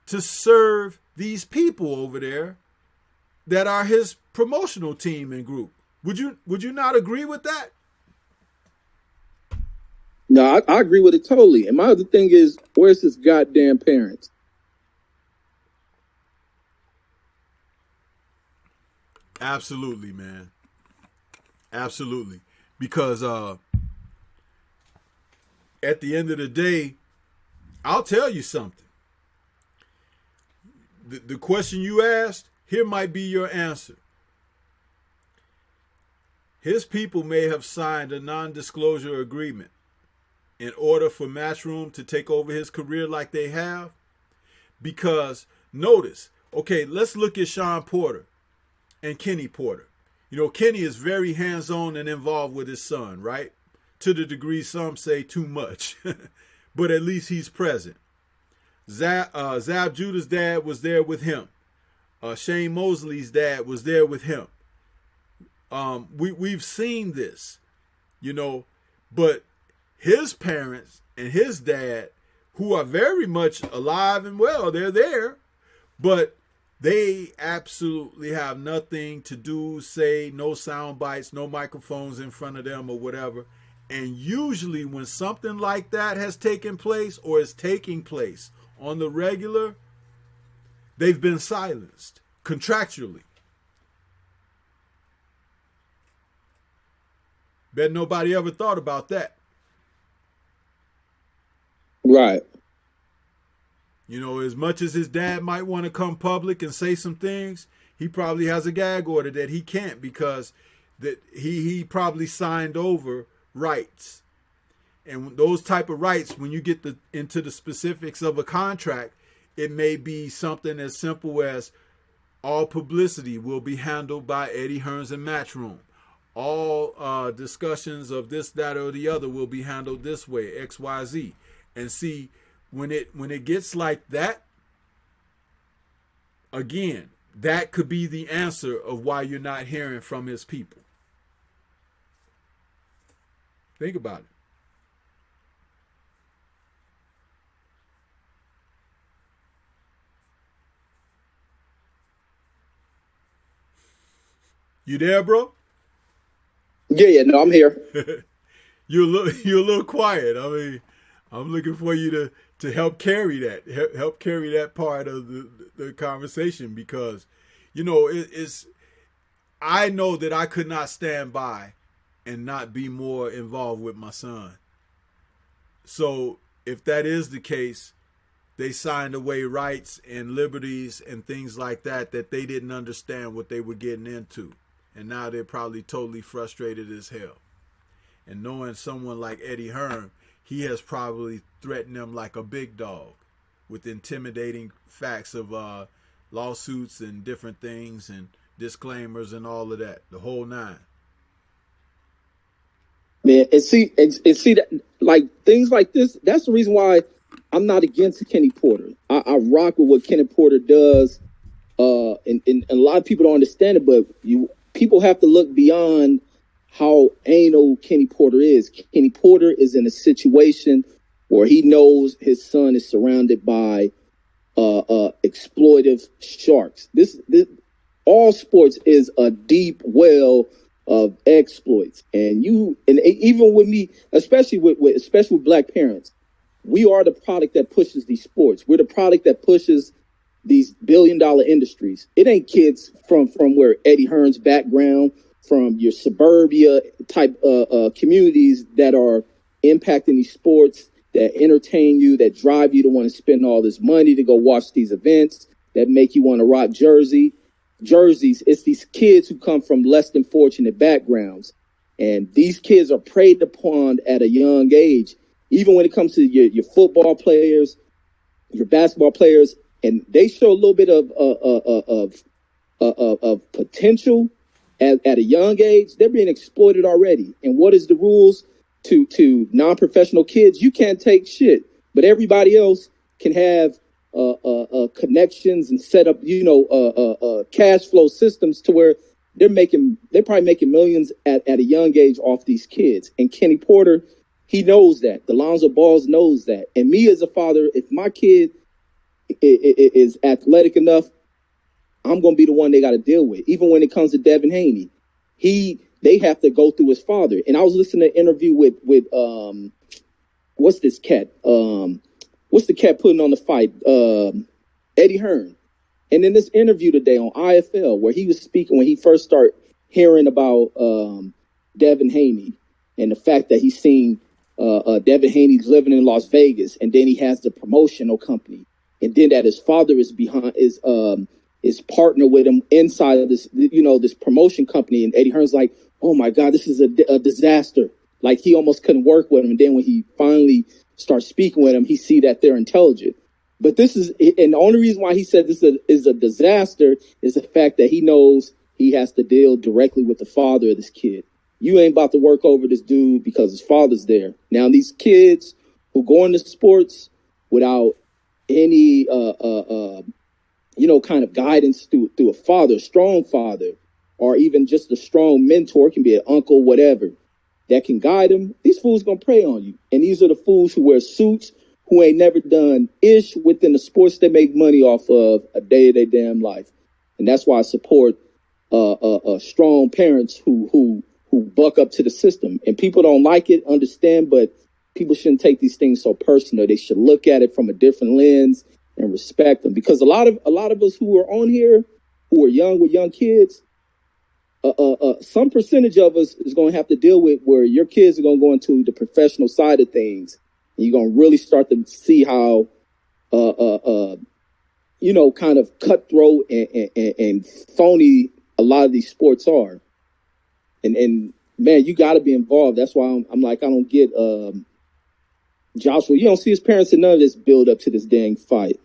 to serve these people over there that are his promotional team and group. Would you not agree with that? No, I agree with it totally. And my other thing is, where's his goddamn parents? Absolutely, man. Absolutely. Because at the end of the day, I'll tell you something. The question you asked, here might be your answer. His people may have signed a non-disclosure agreement in order for Matchroom to take over his career like they have. Because notice, okay, let's look at Sean Porter and Kenny Porter. You know, Kenny is very hands-on and involved with his son, right? To the degree some say too much. But at least he's present. Zab Judah's dad was there with him. Shane Mosley's dad was there with him. We've seen this, you know, but his parents and his dad, who are very much alive and well, they're there, but they absolutely have nothing to do, say, no sound bites, no microphones in front of them or whatever. And usually when something like that has taken place or is taking place on the regular, they've been silenced contractually. Bet nobody ever thought about that. Right. You know, as much as his dad might want to come public and say some things, he probably has a gag order that he can't, because that he probably signed over rights. And those type of rights, when you get into the specifics of a contract, it may be something as simple as all publicity will be handled by Eddie Hearns and Matchroom. All discussions of this, that, or the other will be handled this way, X, Y, Z. And see, when it gets like that, again, that could be the answer of why you're not hearing from his people. Think about it. You there, bro? Yeah, no, I'm here. You're a little quiet. I mean, I'm looking for you to help carry that, help carry that part of the conversation, because, you know, it's. I know that I could not stand by and not be more involved with my son. So if that is the case, they signed away rights and liberties and things like that they didn't understand what they were getting into. And now they're probably totally frustrated as hell. And knowing someone like Eddie Hearn, he has probably threatened them like a big dog with intimidating facts of lawsuits and different things and disclaimers and all of that, the whole nine. Man, and see that, like, things like this, that's the reason why I'm not against Kenny Porter. I rock with what Kenny Porter does. And a lot of people don't understand it, but people have to look beyond how anal Kenny Porter is. Kenny Porter is in a situation where he knows his son is surrounded by exploitive sharks. This all sports is a deep well of exploits, and even with me, especially with black parents, we are the product that pushes these sports. We're the product that pushes these billion-dollar industries. It ain't kids from where Eddie Hearn's background, from your suburbia type communities that are impacting these sports, that entertain you, that drive you to want to spend all this money to go watch these events, that make you want to rock jerseys. It's these kids who come from less than fortunate backgrounds. And these kids are preyed upon at a young age, even when it comes to your football players, your basketball players, and they show a little bit of potential at a young age. They're being exploited already. And what is the rules to non-professional kids? You can't take shit, but everybody else can have connections and set up, cash flow systems to where they're probably making millions at a young age off these kids. And Kenny Porter, he knows that. Delonzo Balls knows that. And me as a father, if my kid is athletic enough, I'm going to be the one they got to deal with. Even when it comes to Devin Haney, they have to go through his father. And I was listening to an interview with what's this cat? What's the cat putting on the fight? Eddie Hearn. And in this interview today on IFL, where he was speaking when he first started hearing about Devin Haney and the fact that he's seen Devin Haney living in Las Vegas, and then he has the promotional company, and then that his father is behind is partner with him inside of this, this promotion company. And Eddie Hearn's like, oh my God, this is a disaster. Like, he almost couldn't work with him. And then when he finally starts speaking with him, he see that they're intelligent. But this is, and the only reason why he said this is a disaster is the fact that he knows he has to deal directly with the father of this kid. You ain't about to work over this dude because his father's there. Now, these kids who go into sports without any, kind of guidance through a father, a strong father, or even just a strong mentor, can be an uncle, whatever, that can guide them, these fools gonna prey on you. And these are the fools who wear suits, who ain't never done ish within the sports they make money off of a day of their damn life. And that's why I support strong parents who buck up to the system. And people don't like it, understand, but people shouldn't take these things so personal. They should look at it from a different lens and respect them. Because a lot of us who are on here, who are young with young kids, some percentage of us is going to have to deal with where your kids are going to go into the professional side of things. And you're going to really start to see how, kind of cutthroat and phony a lot of these sports are. And man, you got to be involved. That's why I'm like, I don't get Joshua. You don't see his parents in none of this build up to this dang fight.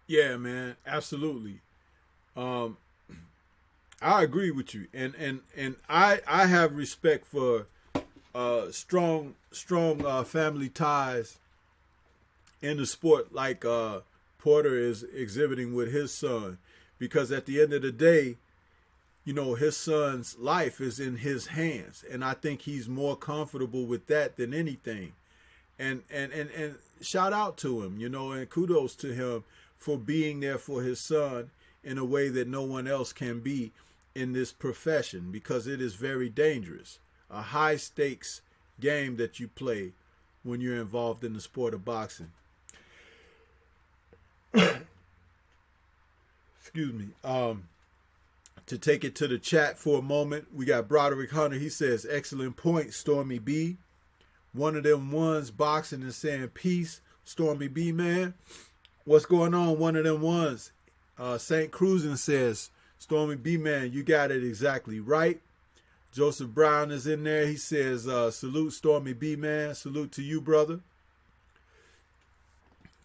Yeah, man, absolutely. I agree with you, and I have respect for strong family ties in the sport, like Porter is exhibiting with his son, because at the end of the day, his son's life is in his hands, and I think he's more comfortable with that than anything. And shout out to him, and kudos to him for being there for his son in a way that no one else can be in this profession, because it is very dangerous. A high stakes game that you play when you're involved in the sport of boxing. Excuse me. To take it to the chat for a moment, we got Broderick Hunter. He says, excellent point, Stormy B. One of them ones boxing and saying peace, Stormy B, man. What's going on, one of them ones? St. Cruisin says, Stormy B, man, you got it exactly right. Joseph Brown is in there. He says, salute, Stormy B, man. Salute to you, brother.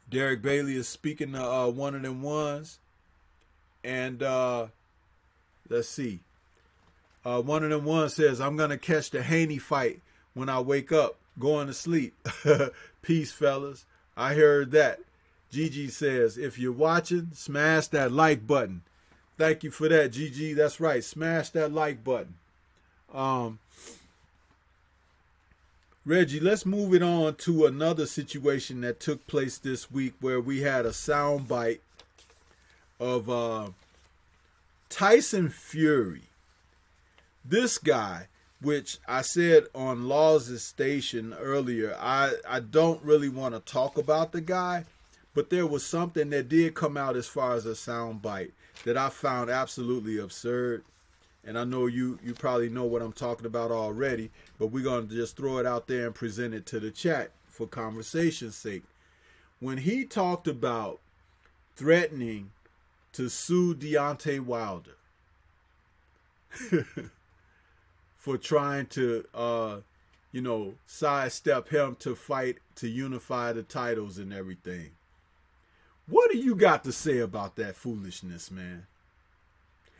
Derek Bailey is speaking to one of them ones. And let's see. One of them ones says, I'm going to catch the Haney fight when I wake up, going to sleep. Peace, fellas. I heard that. Gigi says, if you're watching, smash that like button. Thank you for that, Gigi. That's right. Smash that like button. Reggie, let's move it on to another situation that took place this week where we had a soundbite of Tyson Fury. This guy, which I said on Laws' station earlier, I don't really want to talk about the guy, but there was something that did come out as far as a soundbite that I found absolutely absurd. And I know you probably know what I'm talking about already, but we're going to just throw it out there and present it to the chat for conversation's sake. When he talked about threatening to sue Deontay Wilder for trying to, sidestep him to fight to unify the titles and everything. What do you got to say about that foolishness, man?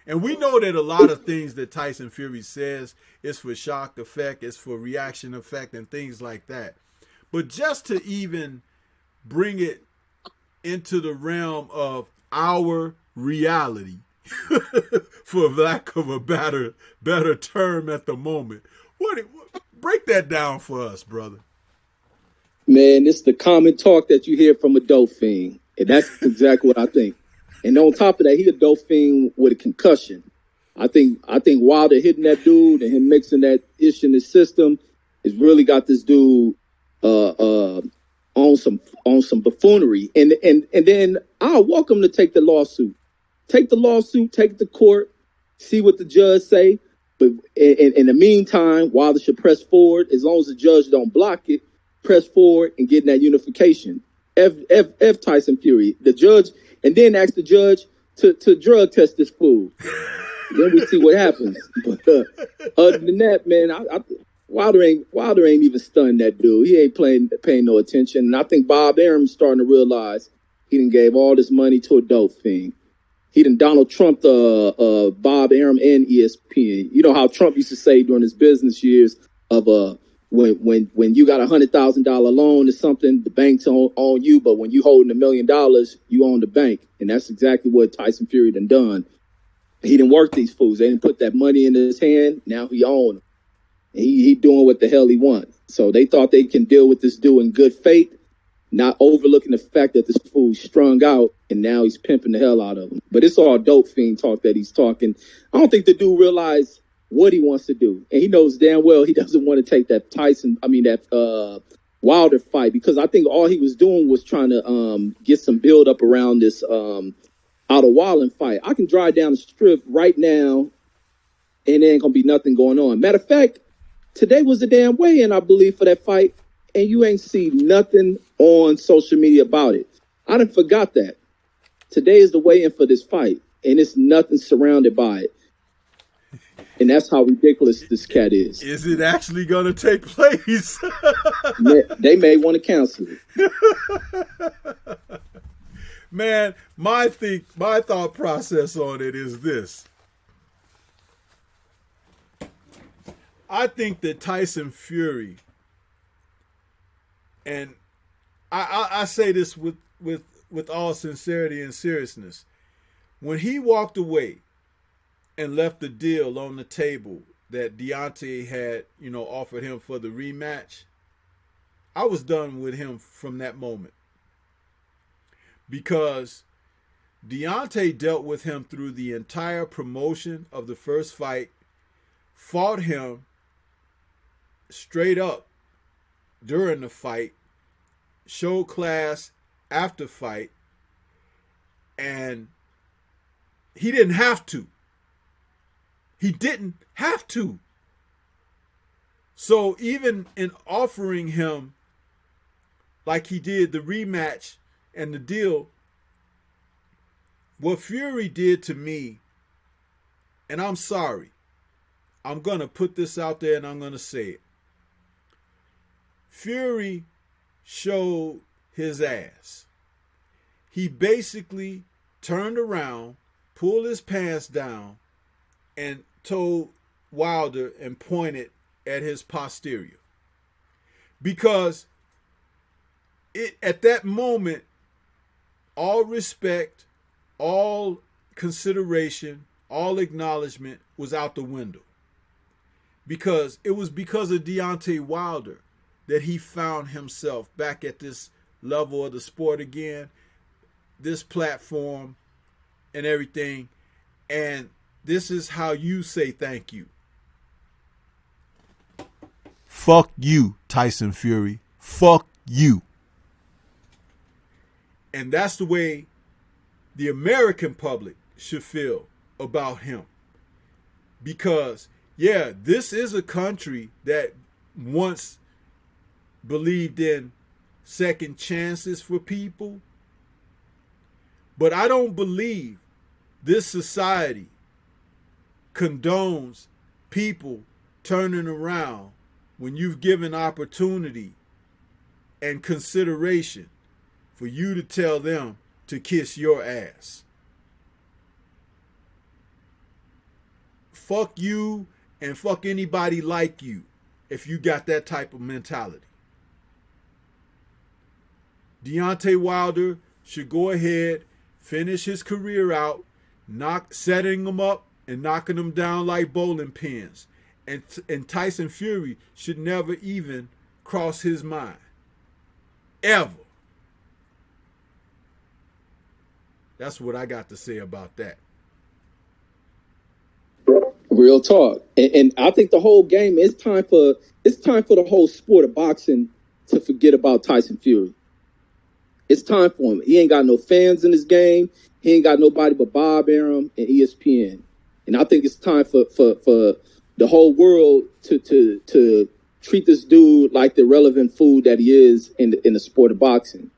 And we know that a lot of things that Tyson Fury says is for shock effect, it's for reaction effect and things like that. But just to even bring it into the realm of our reality, for lack of a better term at the moment, break that down for us, brother. Man, it's the common talk that you hear from a dope fiend. And that's exactly what I think. And on top of that, he a dope fiend with a concussion. I think Wilder hitting that dude and him mixing that ish in his system has really got this dude on some buffoonery. And then I'll welcome to take the lawsuit. Take the lawsuit, take it to court, see what the judge say. But in the meantime, Wilder should press forward. As long as the judge don't block it, press forward and get in that unification. F Tyson Fury, the judge, and then ask the judge to drug test this fool. Then we see what happens. But other than that, man, Wilder ain't even stunned that dude. He ain't paying no attention. And I think Bob Arum's starting to realize he done gave all this money to a dope fiend. He done Donald Trump Bob Arum and ESPN. You know how Trump used to say during his business years of when you got $100,000 loan or something, the bank's on you, but when you holding $1 million, you own the bank. And that's exactly what Tyson Fury done. He didn't work these fools. They didn't put that money in his hand. Now he own them. He doing what the hell he wants. So they thought they can deal with this dude in good faith, not overlooking the fact that this fool's strung out and now he's pimping the hell out of him. But it's all dope fiend talk that he's talking. I don't think the dude realized what he wants to do, and he knows damn well he doesn't want to take that Wilder fight, because I think all he was doing was trying to get some build up around this Otto Wallen fight. I can drive down the strip right now, and there ain't gonna be nothing going on. Matter of fact, today was the damn weigh-in, I believe, for that fight, and you ain't see nothing on social media about it. I done forgot that. Today is the weigh-in for this fight, and it's nothing surrounded by it. And that's how ridiculous this cat is. Is it actually going to take place? They may want to cancel it. Man, my thought process on it is this. I think that Tyson Fury, and I say this with all sincerity and seriousness, when he walked away and left the deal on the table that Deontay had, offered him for the rematch, I was done with him from that moment. Because Deontay dealt with him through the entire promotion of the first fight, fought him straight up during the fight, showed class after fight, and he didn't have to. He didn't have to. So even in offering him, like he did, the rematch and the deal, what Fury did to me, and I'm sorry, I'm going to put this out there and I'm going to say it. Fury showed his ass. He basically turned around, pulled his pants down, and told Wilder and pointed at his posterior. Because at that moment, all respect, all consideration, all acknowledgement was out the window. Because it was because of Deontay Wilder that he found himself back at this level of the sport again, this platform and everything. And this is how you say thank you. Fuck you, Tyson Fury. Fuck you. And that's the way the American public should feel about him. Because, yeah, this is a country that once believed in second chances for people. But I don't believe this society condones people turning around when you've given opportunity and consideration for you to tell them to kiss your ass. Fuck you and fuck anybody like you if you got that type of mentality. Deontay Wilder should go ahead, finish his career out, setting him up and knocking them down like bowling pins. And Tyson Fury should never even cross his mind. Ever. That's what I got to say about that. Real talk. And I think the whole game, it's time for the whole sport of boxing to forget about Tyson Fury. It's time for him. He ain't got no fans in this game. He ain't got nobody but Bob Arum and ESPN. And I think it's time for the whole world to treat this dude like the relevant food that he is in the sport of boxing.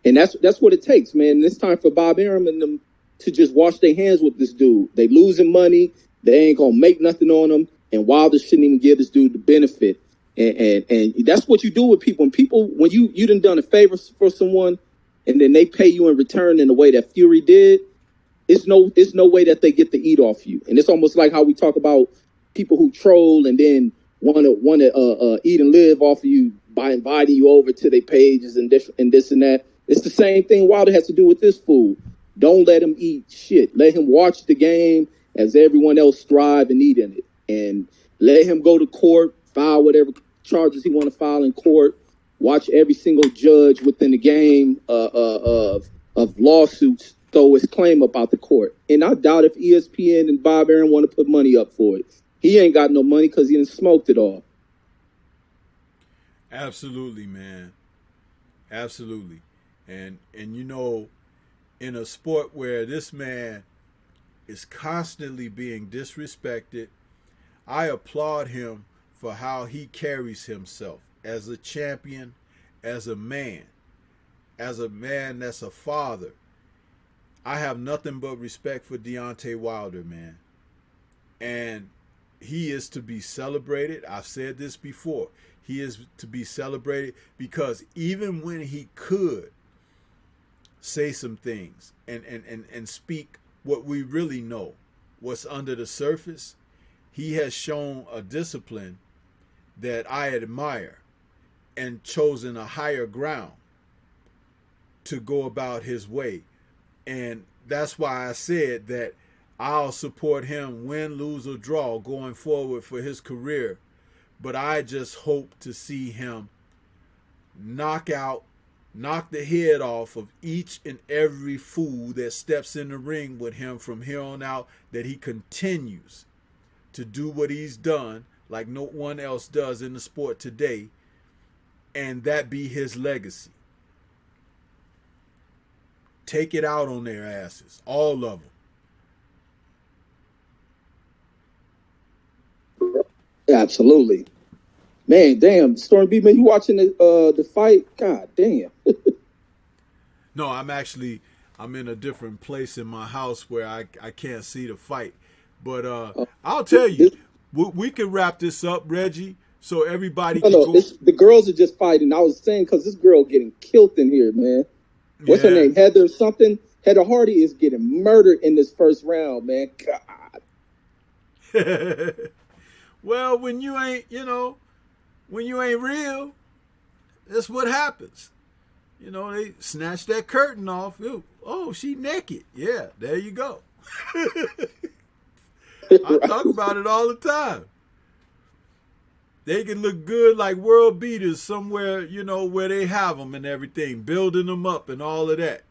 And that's what it takes, man. And it's time for Bob Arum and them to just wash their hands with this dude. They losing money. They ain't gonna make nothing on him. And Wilder shouldn't even give this dude the benefit. And that's what you do with people. When you done a favor for someone, and then they pay you in return in the way that Fury did, it's no way that they get to eat off you. And it's almost like how we talk about people who troll and then want to eat and live off of you by inviting you over to their pages and this and that. It's the same thing Wilder has to do with this fool. Don't let him eat shit. Let him watch the game as everyone else thrive and eat in it. And let him go to court, file whatever charges he want to file in court. Watch every single judge within the game of lawsuits throw his claim about the court. And I doubt if ESPN and Bob Arum want to put money up for it. he ain't got no money because he done smoked it all. Absolutely, man. Absolutely. And you know, in a sport where this man is constantly being disrespected, I applaud him for how he carries himself as a champion, as a man that's a father. I have nothing but respect for Deontay Wilder, man. And he is to be celebrated. I've said this before. He is to be celebrated because even when he could say some things and speak what we really know, what's under the surface, he has shown a discipline that I admire and chosen a higher ground to go about his way. And that's why I said that I'll support him, win, lose, or draw, going forward for his career. But I just hope to see him knock the head off of each and every fool that steps in the ring with him from here on out, that he continues to do what he's done like no one else does in the sport today, and that be his legacy. Take it out on their asses, all of them. Absolutely. Man, damn, Stormybman, you watching the fight? God damn. No, I'm in a different place in my house where I can't see the fight. But I'll tell you, we can wrap this up, Reggie, so everybody can go. The girls are just fighting. I was saying because this girl getting killed in here, man. What's her name? Heather something? Heather Hardy is getting murdered in this first round, man. God. Well, when you ain't real, that's what happens. You know, they snatch that curtain off. Oh, she naked. Yeah, there you go. I talk about it all the time. They can look good like world beaters somewhere, you know, where they have them and everything, building them up and all of that.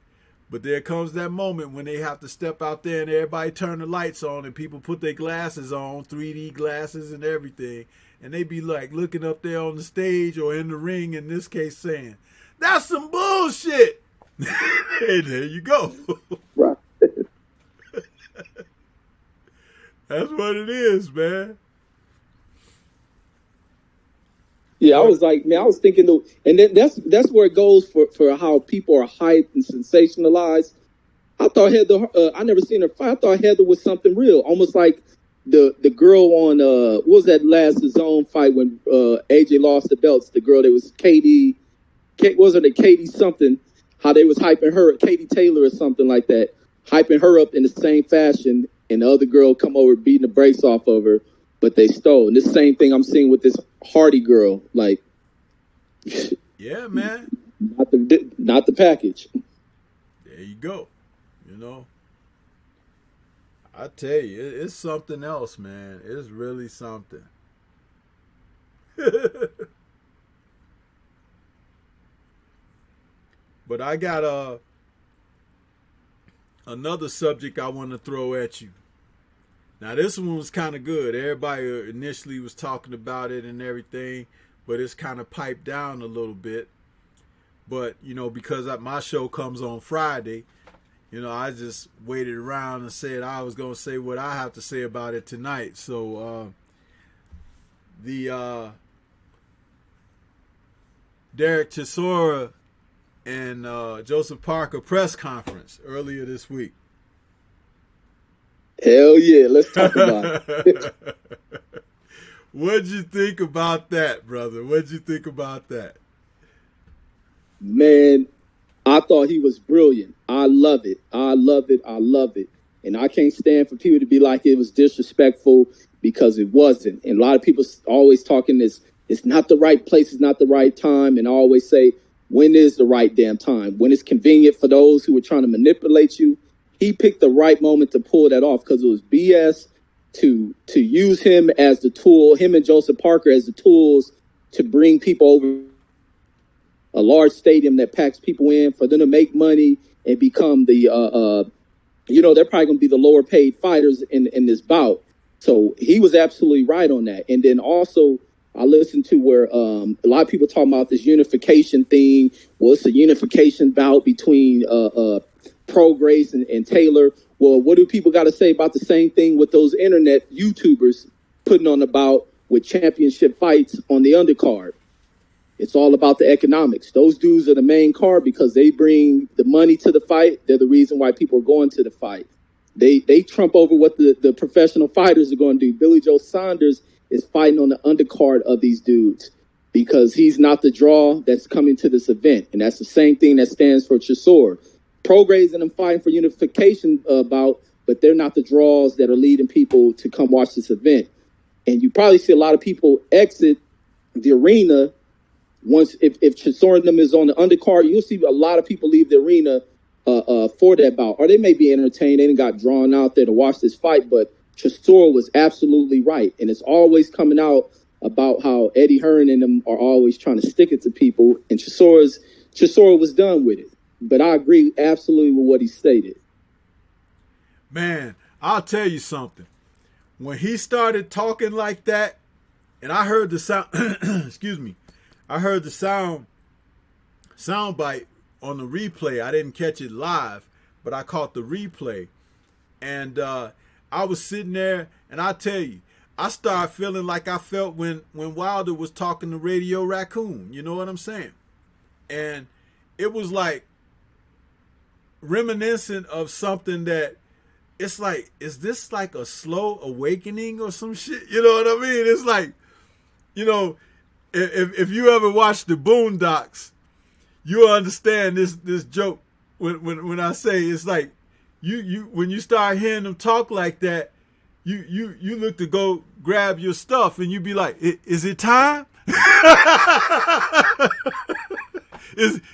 But there comes that moment when they have to step out there and everybody turn the lights on and people put their glasses on, 3D glasses and everything. And they be like looking up there on the stage or in the ring, in this case, saying, "That's some bullshit." And there you go. Right. That's what it is, man. Yeah, I was like, man, I was thinking, and then that's where it goes for how people are hyped and sensationalized. I thought Heather, I never seen her fight. I thought Heather was something real, almost like the girl on what was that last zone fight when AJ lost the belts? The girl that was Katie, wasn't it Katie something? How they was hyping her, Katie Taylor or something like that, hyping her up in the same fashion, and the other girl come over beating the brakes off of her. But they stole. And this same thing I'm seeing with this Hardy girl. Like, yeah, man. Not the package. There you go. You know, I tell you, it's something else, man. It's really something. But I got another subject I want to throw at you. Now, this one was kind of good. Everybody initially was talking about it and everything, but it's kind of piped down a little bit. But, you know, because my show comes on Friday, you know, I just waited around and said I was going to say what I have to say about it tonight. So, the Derek Chisora and Joseph Parker press conference earlier this week. Hell yeah, let's talk about it. What'd you think about that, brother? What'd you think about that? Man, I thought he was brilliant. I love it. I love it. I love it. And I can't stand for people to be like it was disrespectful, because it wasn't. And a lot of people always talking this, it's not the right place, it's not the right time. And I always say, when is the right damn time? When it's convenient for those who are trying to manipulate you. He picked the right moment to pull that off, because it was BS to use him as the tool, him and Joseph Parker as the tools to bring people over a large stadium that packs people in for them to make money and become the, they're probably going to be the lower paid fighters in this bout. So he was absolutely right on that. And then also, I listened to where a lot of people talking about this unification thing. Well, it's a unification bout between Pro Grace and Taylor. Well, what do people got to say about the same thing with those internet YouTubers putting on the bout with championship fights on the undercard? It's all about the economics. Those dudes are the main card because they bring the money to the fight. They're the reason why people are going to the fight. They trump over what the professional fighters are going to do. Billy Joe Saunders is fighting on the undercard of these dudes because he's not the draw that's coming to this event. And that's the same thing that stands for Chisora. Prograis and them fighting for unification bout, but they're not the draws that are leading people to come watch this event. And you probably see a lot of people exit the arena once if Chisora and them is on the undercard. You'll see a lot of people leave the arena for that bout, or they may be entertained. They didn't got drawn out there to watch this fight, but Chisora was absolutely right, and it's always coming out about how Eddie Hearn and them are always trying to stick it to people, and Chisora was done with it. But I agree absolutely with what he stated. Man, I'll tell you something. When he started talking like that, and I heard the sound, excuse me, I heard the sound bite on the replay. I didn't catch it live, but I caught the replay. And I was sitting there, and I tell you, I started feeling like I felt when Wilder was talking to Radio Raccoon. You know what I'm saying? And it was like reminiscent of something that it's like, is this like a slow awakening or some shit? You know what I mean? It's like, you know, if you ever watch the Boondocks, you'll understand this joke when I say it's like you when you start hearing them talk like that, you look to go grab your stuff and you be like, is it time?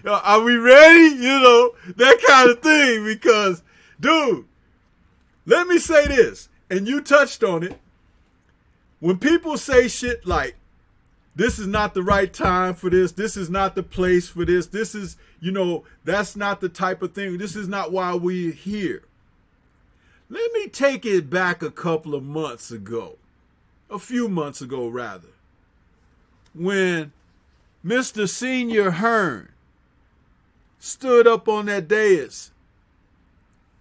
Are we ready? You know, that kind of thing. Because, dude, let me say this, and you touched on it. When people say shit like, this is not the right time for this, this is not the place for this, this is, you know, that's not the type of thing, this is not why we're here. Let me take it back a couple of months ago, a few months ago rather, when Mr. Senior Hearn stood up on that dais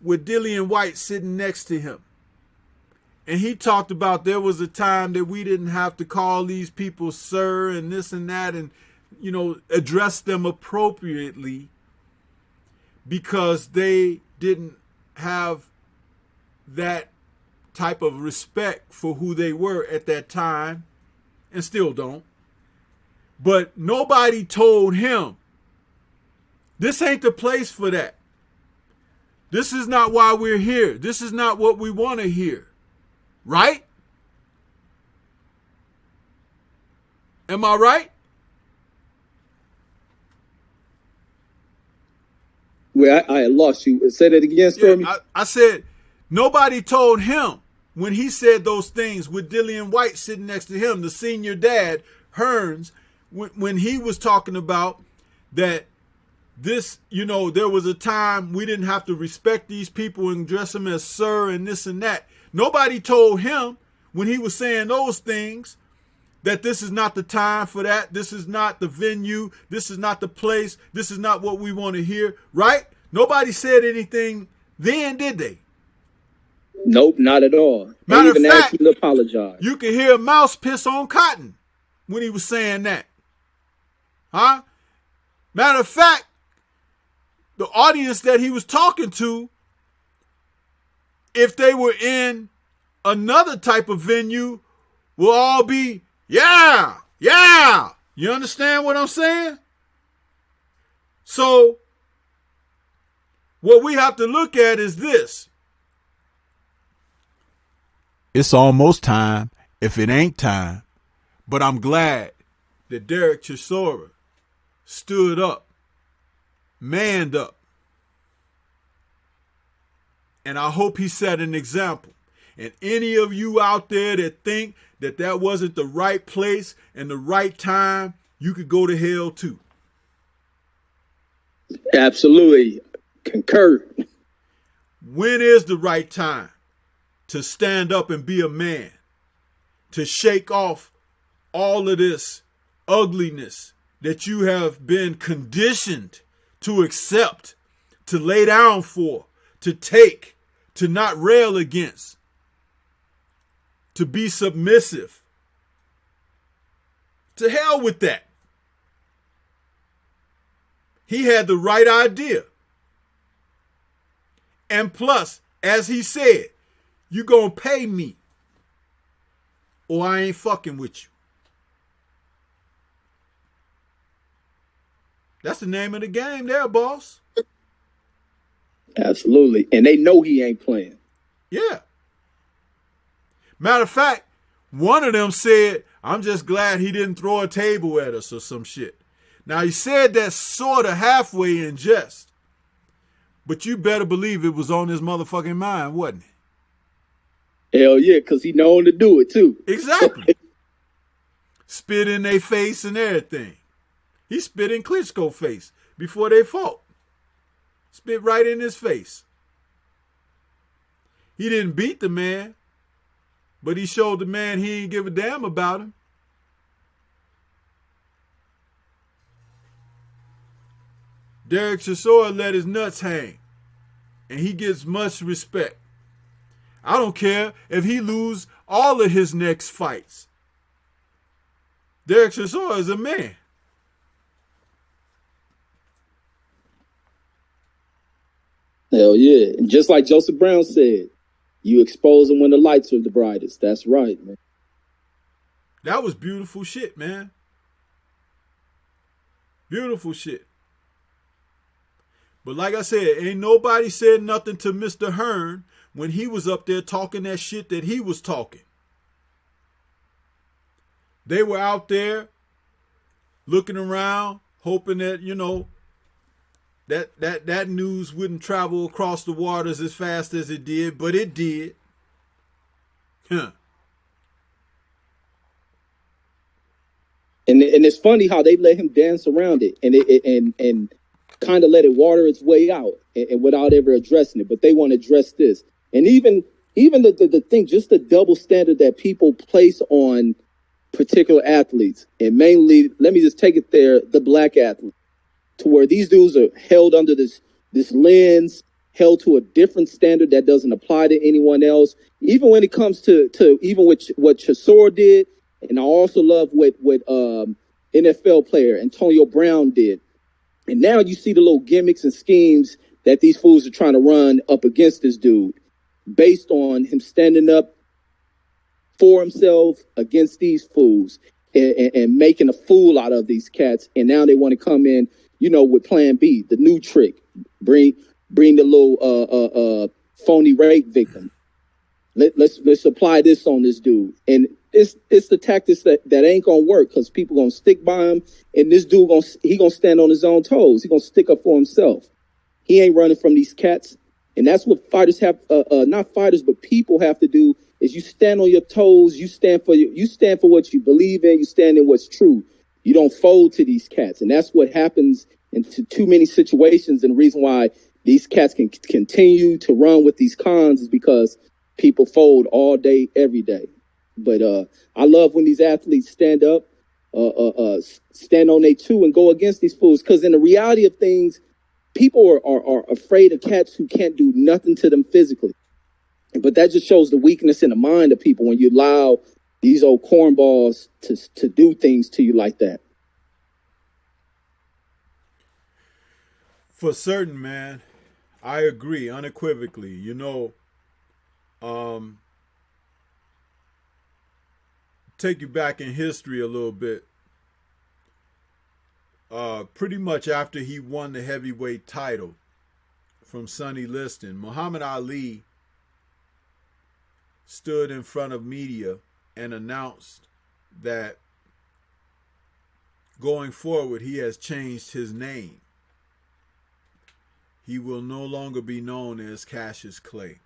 with Dillian White sitting next to him. And he talked about there was a time that we didn't have to call these people sir and this and that and, you know, address them appropriately because they didn't have that type of respect for who they were at that time and still don't. But nobody told him, this ain't the place for that. This is not why we're here. This is not what we want to hear. Right? Am I right? Well, I lost you. Say that again, Stormy. Yeah, I said nobody told him when he said those things with Dillian White sitting next to him, the senior dad, Hearns, when he was talking about that this, you know, there was a time we didn't have to respect these people and dress them as sir and this and that. Nobody told him when he was saying those things that this is not the time for that. This is not the venue. This is not the place. This is not what we want to hear. Right? Nobody said anything then, did they? Nope, not at all. Matter of fact, asked him to apologize. You can hear a mouse piss on cotton when he was saying that. Huh? Matter of fact, the audience that he was talking to, if they were in another type of venue, will all be, yeah, yeah. You understand what I'm saying? So, what we have to look at is this. It's almost time, if it ain't time. But I'm glad that Derek Chisora stood up, manned up. And I hope he set an example. And any of you out there that think that that wasn't the right place and the right time, you could go to hell too. Absolutely. Concur. When is the right time to stand up and be a man, to shake off all of this ugliness that you have been conditioned to accept, to lay down for, to take, to not rail against, to be submissive. To hell with that. He had the right idea. And plus, as he said, you gonna pay me or I ain't fucking with you. That's the name of the game there, boss. Absolutely. And they know he ain't playing. Yeah. Matter of fact, one of them said, I'm just glad he didn't throw a table at us or some shit. Now, he said that sort of halfway in jest. But you better believe it was on his motherfucking mind, wasn't it? Hell yeah, because he known to do it too. Exactly. Spit in their face and everything. He spit in Klitschko's face before they fought. Spit right in his face. He didn't beat the man, but he showed the man he ain't give a damn about him. Derek Chisora let his nuts hang, and he gets much respect. I don't care if he lose all of his next fights. Derek Chisora is a man. Hell yeah. And just like Joseph Brown said, you expose them when the lights are the brightest. That's right, man. That was beautiful shit, man. Beautiful shit. But like I said, ain't nobody said nothing to Mr. Hearn when he was up there talking that shit that he was talking. They were out there looking around, hoping that, you know, that news wouldn't travel across the waters as fast as it did, but it did. Huh. And it's funny how they let him dance around it and kind of let it water its way out and without ever addressing it. But they want to address this. And even the thing, just the double standard that people place on particular athletes, and mainly, let me just take it there, the black athletes, to where these dudes are held under this lens, held to a different standard that doesn't apply to anyone else. Even when it comes to even what Chisora did, and I also love what NFL player Antonio Brown did. And now you see the little gimmicks and schemes that these fools are trying to run up against this dude based on him standing up for himself against these fools and making a fool out of these cats. And now they want to come in, you know, with plan B, the new trick, bring the little phony rape victim. Let's apply this on this dude. And it's the tactics that ain't gonna work because people gonna stick by him, and this dude gonna stand on his own toes. He gonna stick up for himself. He ain't running from these cats, and that's what fighters have. Not fighters, but people have to do. Is you stand on your toes. You stand for what you believe in. You stand in what's true. You don't fold to these cats, and that's what happens in too many situations. And the reason why these cats can continue to run with these cons is because people fold all day, every day. But I love when these athletes stand up, stand on their two and go against these fools. Because in the reality of things, people are afraid of cats who can't do nothing to them physically. But that just shows the weakness in the mind of people when you allow these old cornballs to do things to you like that. For certain, man, I agree unequivocally. You know, take you back in history a little bit. Pretty much after he won the heavyweight title from Sonny Liston, Muhammad Ali stood in front of media and announced that going forward he has changed his name. He will no longer be known as Cassius Clay.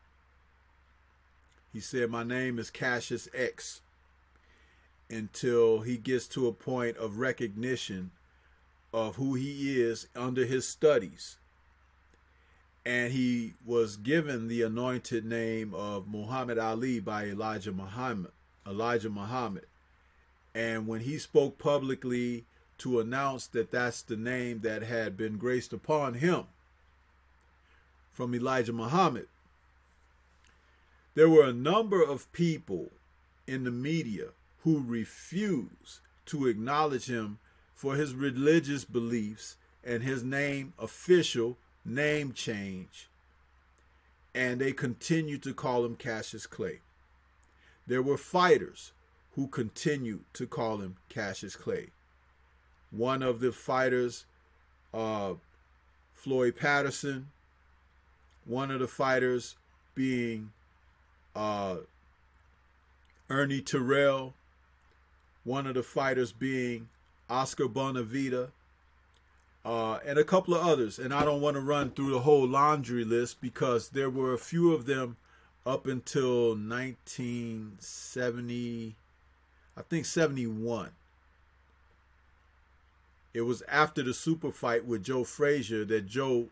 He said, my name is Cassius X, until he gets to a point of recognition of who he is under his studies. and he was given the anointed name of Muhammad Ali by Elijah Muhammad. And when he spoke publicly to announce that that's the name that had been graced upon him from Elijah Muhammad, there were a number of people in the media who refused to acknowledge him for his religious beliefs and his official name change, and they continued to call him Cassius Clay. There were fighters who continued to call him Cassius Clay. One of the fighters, Floyd Patterson, one of the fighters being Ernie Terrell, one of the fighters being Oscar Bonavita, and a couple of others. And I don't want to run through the whole laundry list because there were a few of them up until 1970, I think 71. It was after the super fight with Joe Frazier that Joe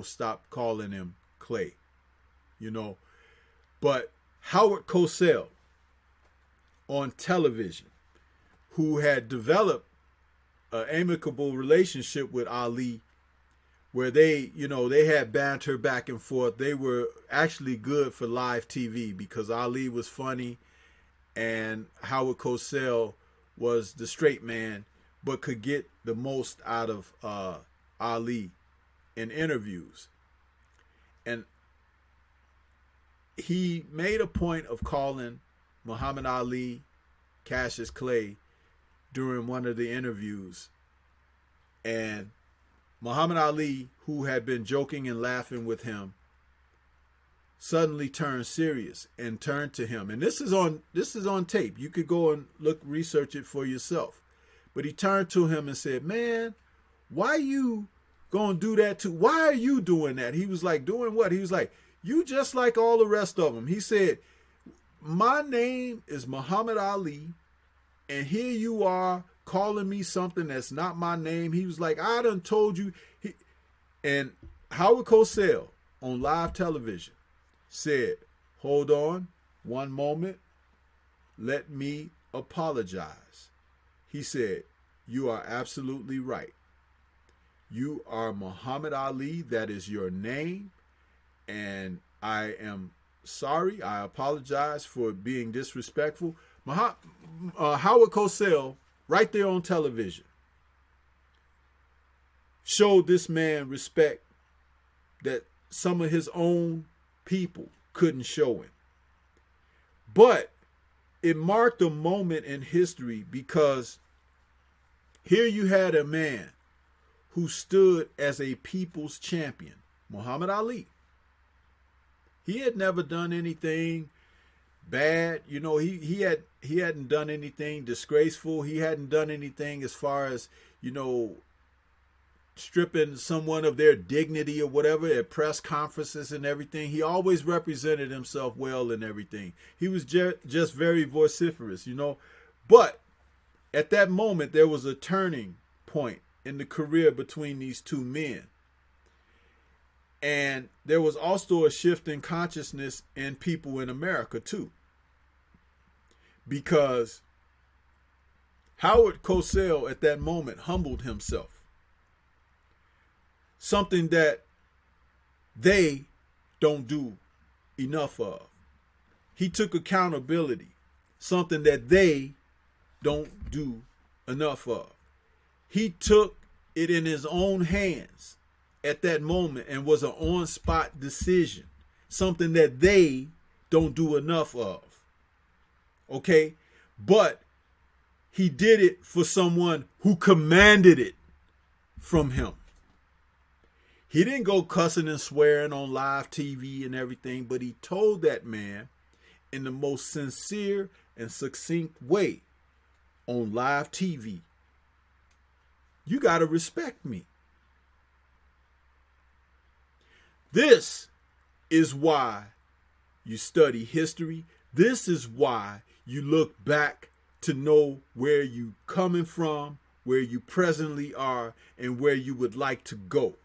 stopped calling him Clay, But Howard Cosell on television, who had developed an amicable relationship with Ali, where they had banter back and forth. They were actually good for live TV because Ali was funny and Howard Cosell was the straight man, but could get the most out of Ali in interviews. And he made a point of calling Muhammad Ali Cassius Clay during one of the interviews. And Muhammad Ali, who had been joking and laughing with him, suddenly turned serious and turned to him. And this is on tape. You could go and research it for yourself. But he turned to him and said, "Man, why you gonna do that too? Why are you doing that?" He was like, "Doing what?" He was like, "You just like all the rest of them." He said, "My name is Muhammad Ali, and here you are calling me something that's not my name." He was like, "I done told you." And Howard Cosell on live television said, "Hold on one moment. Let me apologize." He said, "You are absolutely right. You are Muhammad Ali. That is your name. And I am sorry. I apologize for being disrespectful." Howard Cosell, right there on television, showed this man respect that some of his own people couldn't show him. But it marked a moment in history because here you had a man who stood as a people's champion, Muhammad Ali. He had never done anything bad. He hadn't done anything disgraceful. He hadn't done anything as far as, stripping someone of their dignity or whatever at press conferences and everything. He always represented himself well and everything. He was just very vociferous, But at that moment, there was a turning point in the career between these two men. And there was also a shift in consciousness in people in America, too. Because Howard Cosell at that moment humbled himself. Something that they don't do enough of. He took accountability. Something that they don't do enough of. He took it in his own hands at that moment and was an on-spot decision. Something that they don't do enough of. Okay? But he did it for someone who commanded it from him. He didn't go cussing and swearing on live TV and everything, but he told that man in the most sincere and succinct way on live TV, "You got to respect me." This is why you study history. This is why you look back to know where you coming from, where you presently are, and where you would like to go.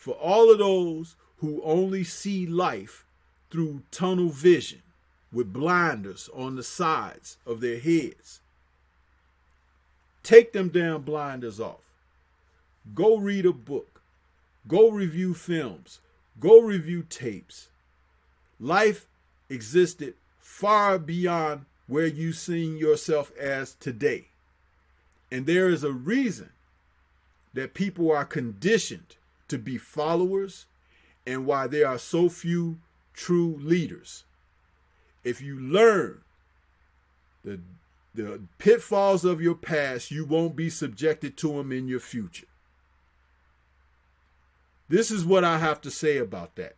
For all of those who only see life through tunnel vision with blinders on the sides of their heads, take them damn blinders off. Go read a book. Go review films. Go review tapes. Life existed far beyond where you see yourself as today. And there is a reason that people are conditioned to be followers and why there are so few true leaders. If you learn the pitfalls of your past, you won't be subjected to them in your future. This is what I have to say about that.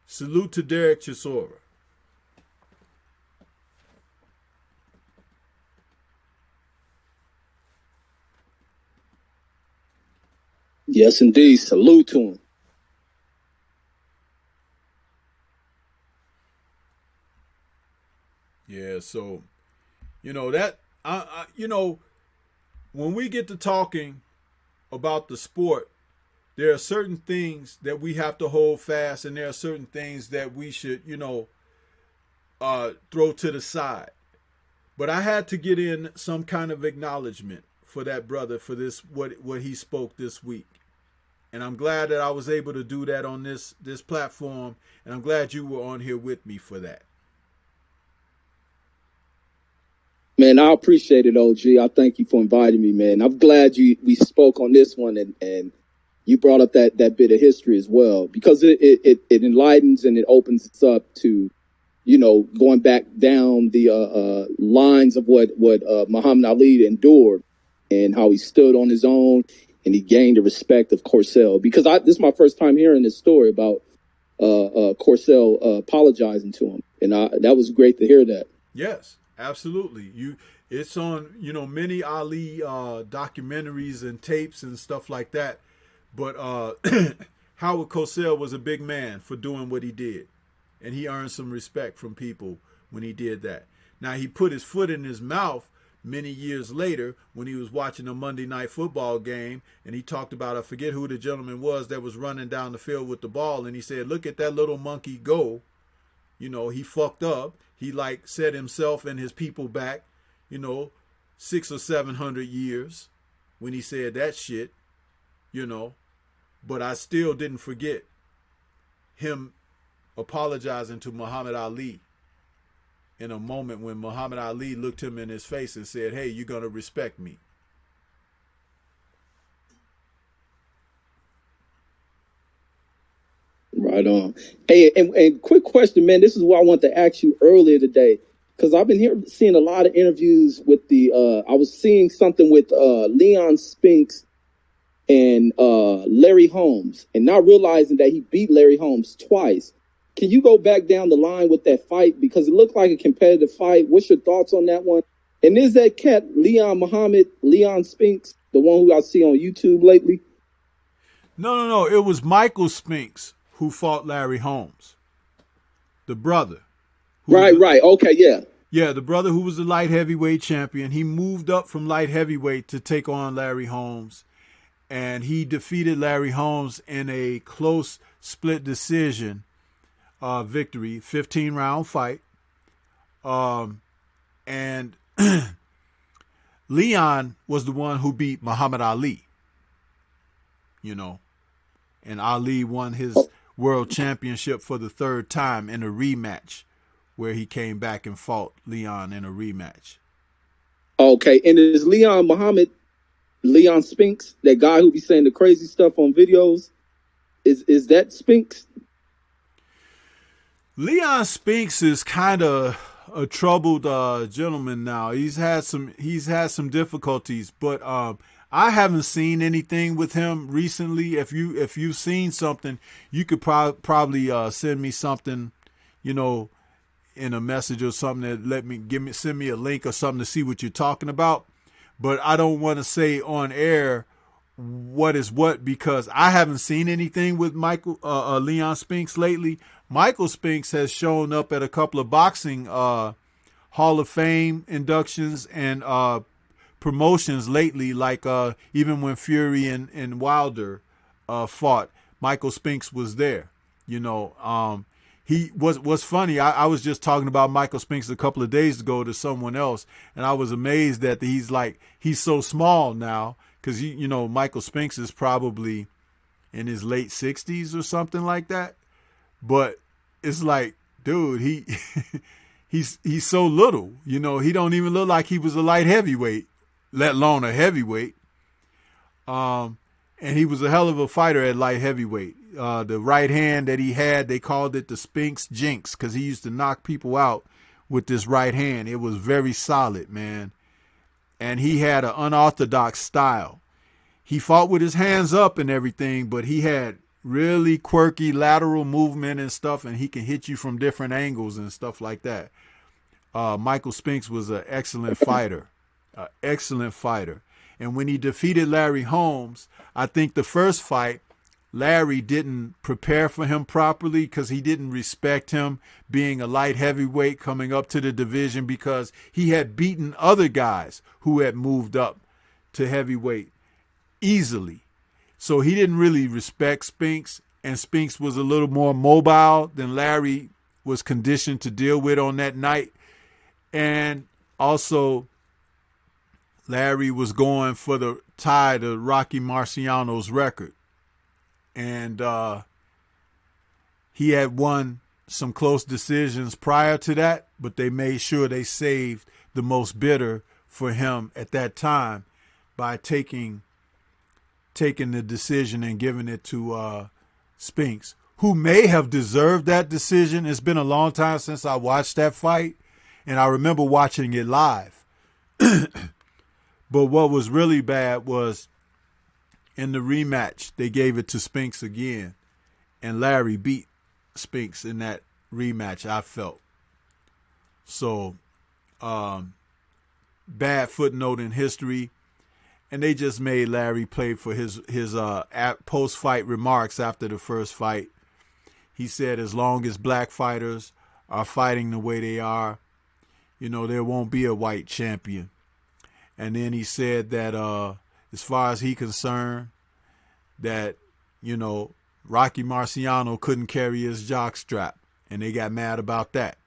Salute to Derek Chisora. Yes, indeed. Salute to him. Yeah, so, that, when we get to talking about the sport, there are certain things that we have to hold fast, and there are certain things that we should, throw to the side. But I had to get in some kind of acknowledgement for that brother for this what he spoke this week. And I'm glad that I was able to do that on this platform, and I'm glad you were on here with me for that. Man, I appreciate it, OG. I thank you for inviting me, man. I'm glad we spoke on this one, and you brought up that bit of history as well, because it enlightens and it opens us up to, going back down the lines of what Muhammad Ali endured and how he stood on his own and he gained the respect of Corcel. Because this is my first time hearing this story about Corcel apologizing to him, and that was great to hear that. Yes, absolutely. It's on many Ali documentaries and tapes and stuff like that. But Howard Cosell was a big man for doing what he did. And he earned some respect from people when he did that. Now, he put his foot in his mouth many years later when he was watching a Monday Night Football game. And he talked about, I forget who the gentleman was that was running down the field with the ball. And he said, look at that little monkey go. He fucked up. He set himself and his people back, 600 or 700 years when he said that shit, But I still didn't forget him apologizing to Muhammad Ali in a moment when Muhammad Ali looked him in his face and said, hey, you're going to respect me. Right on. Hey, and quick question, man. This is what I want to ask you earlier today, because I've been seeing a lot of interviews with I was seeing something with Leon Spinks and Larry Holmes, and not realizing that he beat Larry Holmes twice. Can you go back down the line with that fight? Because it looked like a competitive fight. What's your thoughts on that one? And is that cat Leon Spinks, the one who I see on YouTube lately? No. It was Michael Spinks who fought Larry Holmes, the brother. Right. Okay, yeah. Yeah, the brother who was the light heavyweight champion. He moved up from light heavyweight to take on Larry Holmes. And he defeated Larry Holmes in a close split decision victory, 15-round fight. And Leon was the one who beat Muhammad Ali, And Ali won his world championship for the third time in a rematch where he came back and fought Leon in a rematch. Okay, and is Leon Spinks, that guy who be saying the crazy stuff on videos, is that Spinks? Leon Spinks is kind of a troubled gentleman now. He's had some difficulties, but I haven't seen anything with him recently. If you've seen something, you could probably send me something, in a message or something that send me a link or something to see what you're talking about. But I don't want to say on air what is what, because I haven't seen anything with Leon Spinks lately. Michael Spinks has shown up at a couple of boxing Hall of Fame inductions and promotions lately, like even when Fury and Wilder fought, Michael Spinks was there. You know, he was funny. I was just talking about Michael Spinks a couple of days ago to someone else, and I was amazed that he's so small now, because you know, Michael Spinks is probably in his late 60s or something like that. But it's like, dude, he's so little. You know, he don't even look like he was a light heavyweight, let alone a heavyweight. And he was a hell of a fighter at light heavyweight. The right hand that he had, they called it the Spinks Jinx, because he used to knock people out with this right hand. It was very solid, man. And he had an unorthodox style. He fought with his hands up and everything, but he had really quirky lateral movement and stuff, and he can hit you from different angles and stuff like that. Michael Spinks was an excellent fighter. And when he defeated Larry Holmes, I think the first fight, Larry didn't prepare for him properly because he didn't respect him being a light heavyweight coming up to the division, because he had beaten other guys who had moved up to heavyweight easily. So he didn't really respect Spinks, and Spinks was a little more mobile than Larry was conditioned to deal with on that night. And also, Larry was going for the tie to Rocky Marciano's record. And he had won some close decisions prior to that, but they made sure they saved the most bitter for him at that time by taking the decision and giving it to Spinks, who may have deserved that decision. It's been a long time since I watched that fight, and I remember watching it live. But what was really bad was in the rematch, they gave it to Spinks again, and Larry beat Spinks in that rematch, I felt. So, bad footnote in history. And they just made Larry play for his post-fight remarks after the first fight. He said, as long as black fighters are fighting the way they are, you know, there won't be a white champion. And then he said that as far as he's concerned, that, you know, Rocky Marciano couldn't carry his jockstrap, and they got mad about that.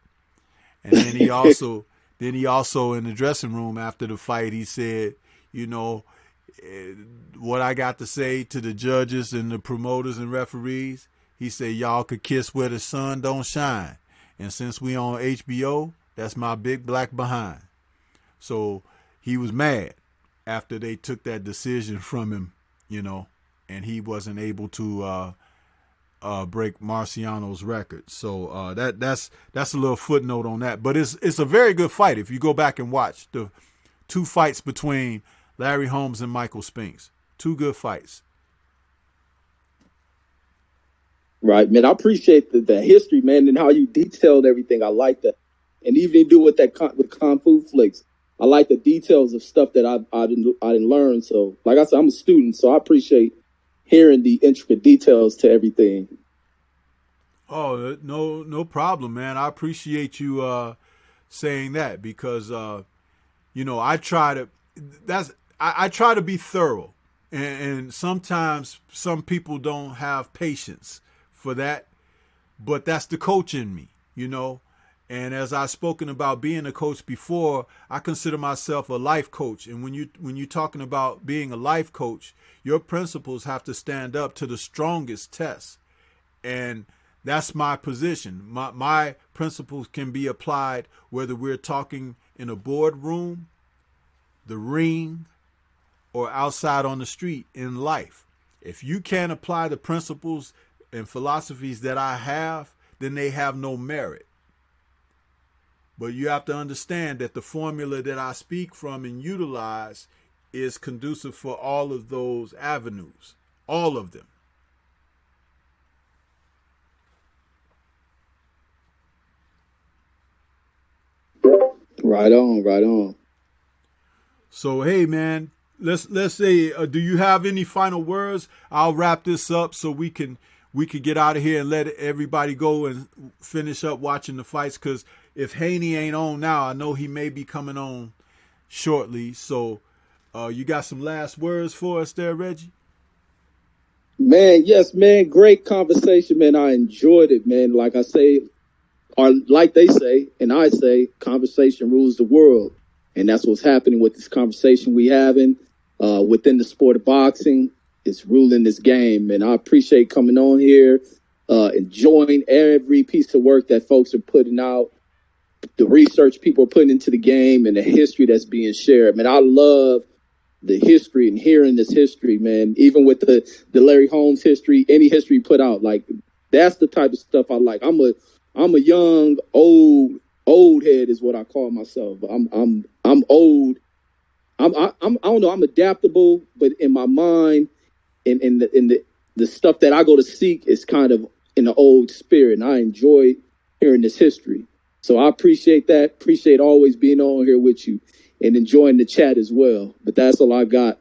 And then he also in the dressing room after the fight, he said, you know, what I got to say to the judges and the promoters and referees, he said, y'all could kiss where the sun don't shine. And since we on HBO, that's my big black behind. So he was mad after they took that decision from him, you know, and he wasn't able to break Marciano's record. So that's a little footnote on that. But it's a very good fight if you go back and watch the two fights between Larry Holmes and Michael Spinks. Two good fights. Right, man. I appreciate the history, man, and how you detailed everything. I like that. And even you do with that with Kung Fu Flicks. I like the details of stuff that I didn't learn. So, like I said, I'm a student, so I appreciate hearing the intricate details to everything. Oh, no problem, man. I appreciate you saying that, because you know, I try to be thorough, and sometimes some people don't have patience for that, but that's the coach in me, you know. And as I've spoken about being a coach before, I consider myself a life coach. And when you're talking about being a life coach, your principles have to stand up to the strongest test. And that's my position. My principles can be applied whether we're talking in a boardroom, the ring, or outside on the street in life. If you can't apply the principles and philosophies that I have, then they have no merit. But you have to understand that the formula that I speak from and utilize is conducive for all of those avenues, all of them. Right on, right on. So, hey, man, let's say, do you have any final words? I'll wrap this up so we can get out of here and let everybody go and finish up watching the fights, because if Haney ain't on now, I know he may be coming on shortly. So you got some last words for us there, Reggie? Man, yes, man. Great conversation, man. I enjoyed it, man. Like I say, or like they say, and I say, conversation rules the world. And that's what's happening with this conversation we having within the sport of boxing. It's ruling this game. And I appreciate coming on here, enjoying every piece of work that folks are putting out, the research people are putting into the game, and the history that's being shared. Man, I love the history and hearing this history, man. Even with the Larry Holmes history, any history put out, like that's the type of stuff I like. I'm a young old head is what I call myself. I'm old. I don't know. I'm adaptable, but in my mind, in the stuff that I go to seek is kind of in the old spirit, and I enjoy hearing this history. So I appreciate that. Appreciate always being on here with you and enjoying the chat as well. But that's all I got.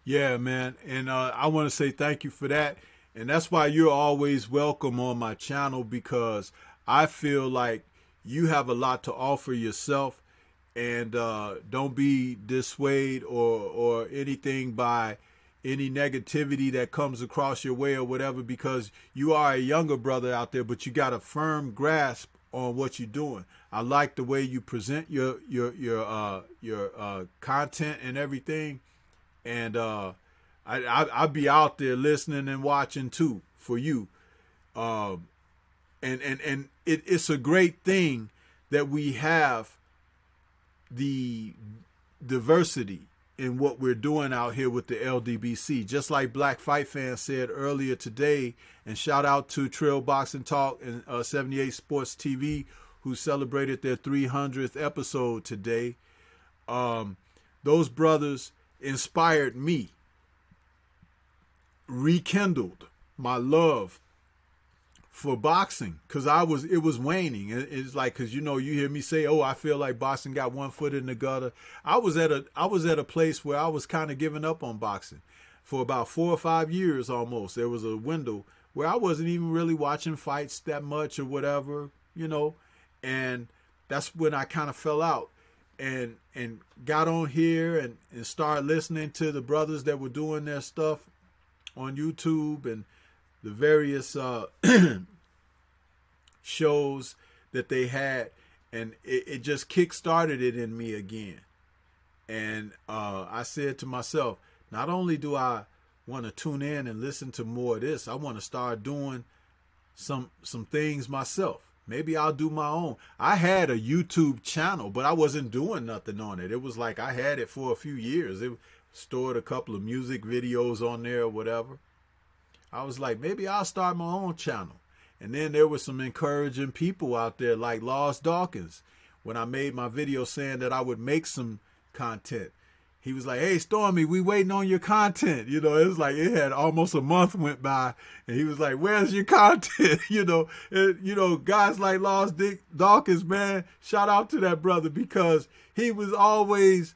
Yeah, man. And I want to say thank you for that. And that's why you're always welcome on my channel, because I feel like you have a lot to offer yourself. And don't be dissuaded or anything by any negativity that comes across your way or whatever, because you are a younger brother out there, but you got a firm grasp on what you're doing. I like the way you present your content and everything. And I'll be out there listening and watching too for you. Um, and it's a great thing that we have the diversity in what we're doing out here with the LDBC. Just like Black Fight Fan said earlier today, and shout out to Trail Boxing Talk and 78 Sports TV, who celebrated their 300th episode today. Those brothers inspired me, rekindled my love for boxing, because it was waning. It's like, because you hear me say, oh, I feel like boxing got one foot in the gutter. I was at a place where I was kind of giving up on boxing for about 4 or 5 years almost. There was a window where I wasn't even really watching fights that much or whatever, and that's when I kind of fell out and got on here and started listening to the brothers that were doing their stuff on YouTube and the various shows that they had, and it just kick-started it in me again. And I said to myself, not only do I want to tune in and listen to more of this, I want to start doing some things myself. Maybe I'll do my own. I had a YouTube channel, but I wasn't doing nothing on it. It was like I had it for a few years. It stored a couple of music videos on there or whatever. I was like, maybe I'll start my own channel. And then there were some encouraging people out there like Lost Dawkins. When I made my video saying that I would make some content, he was like, hey, Stormy, we waiting on your content. It was like it had almost a month went by, and he was like, where's your content? Guys like Lost Dawkins, man, shout out to that brother, because he was always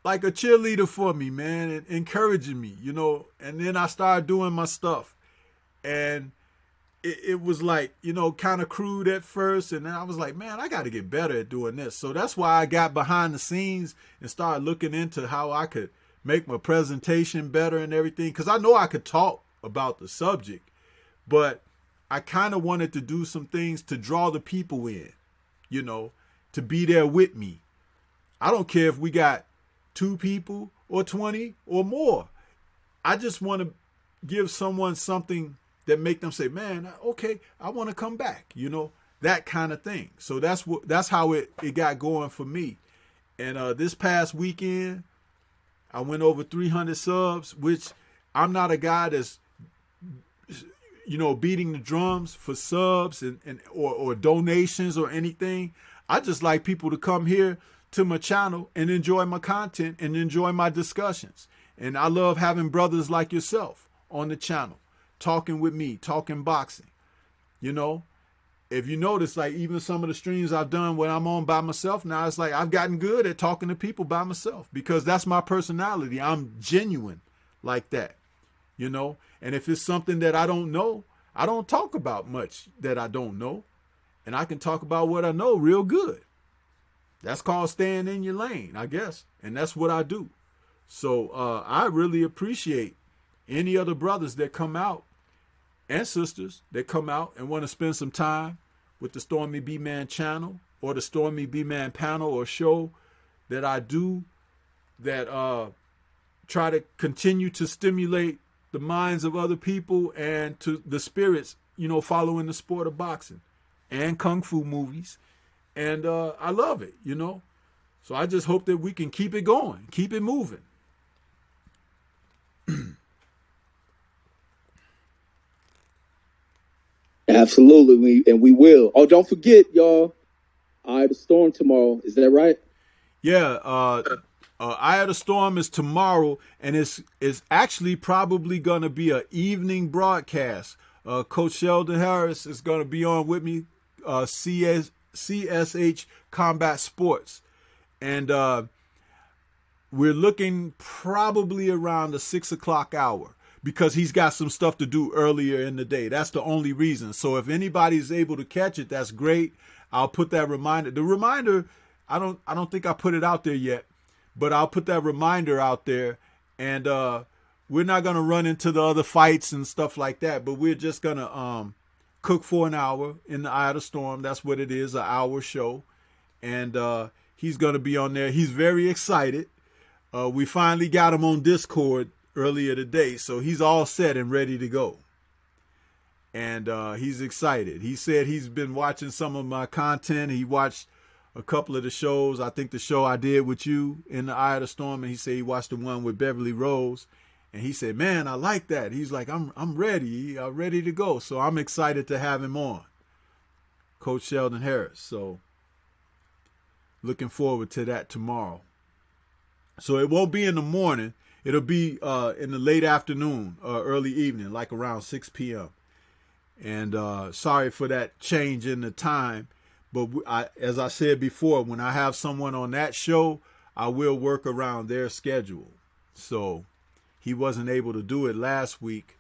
like a cheerleader for me, man, and encouraging me, and then I started doing my stuff, and it was like, kind of crude at first, and then I was like, man, I got to get better at doing this. So that's why I got behind the scenes and started looking into how I could make my presentation better and everything, because I know I could talk about the subject, but I kind of wanted to do some things to draw the people in, to be there with me. I don't care if we got 2 people or 20 or more. I just want to give someone something that make them say, man, okay, I want to come back, that kind of thing. So that's how it got going for me. And this past weekend, I went over 300 subs, which I'm not a guy that's, beating the drums for subs or donations or anything. I just like people to come here to my channel and enjoy my content and enjoy my discussions. And I love having brothers like yourself on the channel, talking with me, talking boxing. If you notice, like even some of the streams I've done when I'm on by myself now, it's like I've gotten good at talking to people by myself, because that's my personality. I'm genuine like that, and if it's something that I don't know, I don't talk about much that I don't know, and I can talk about what I know real good. That's called staying in your lane, I guess, and that's what I do. So I really appreciate any other brothers that come out and sisters that come out and want to spend some time with the Stormybman channel or the Stormybman panel or show that I do, that try to continue to stimulate the minds of other people and to the spirits, following the sport of boxing and kung fu movies. And I love it, So I just hope that we can keep it going, keep it moving. Absolutely, we will. Oh, don't forget, y'all. Eye of the Storm tomorrow. Is that right? Yeah. Eye of the Storm is tomorrow, and it's actually probably going to be an evening broadcast. Coach Sheldon Harris is going to be on with me, CSH Combat Sports. And we're looking probably around the 6 o'clock hour because he's got some stuff to do earlier in the day. That's the only reason. So if anybody's able to catch it, that's great. I'll put that reminder. The reminder, I don't think I put it out there yet, but I'll put that reminder out there. And we're not going to run into the other fights and stuff like that, but we're just going to cook for an hour in the Eye of the Storm. That's what it is, an hour show. And he's going to be on there. He's very excited. We finally got him on Discord earlier today, so he's all set and ready to go. And he's excited. He said he's been watching some of my content. He watched a couple of the shows. I think the show I did with you in the Eye of the Storm, and he said he watched the one with Beverly Rose. And he said, man, I like that. He's like, I'm ready. I'm ready to go. So I'm excited to have him on, Coach Sheldon Harris. So looking forward to that tomorrow. So it won't be in the morning. It'll be in the late afternoon, early evening, like around 6 p.m. And sorry for that change in the time. But as I said before, when I have someone on that show, I will work around their schedule. So he wasn't able to do it last week.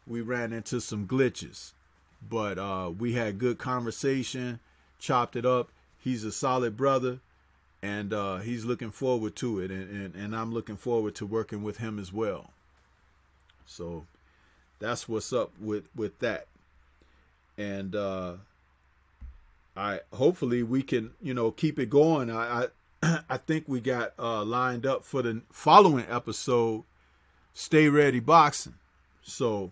We ran into some glitches. But we had good conversation, chopped it up. He's a solid brother. And he's looking forward to it, and I'm looking forward to working with him as well. So that's what's up with that. And hopefully we can, keep it going. I think we got lined up for the following episode, Stay Ready Boxing. So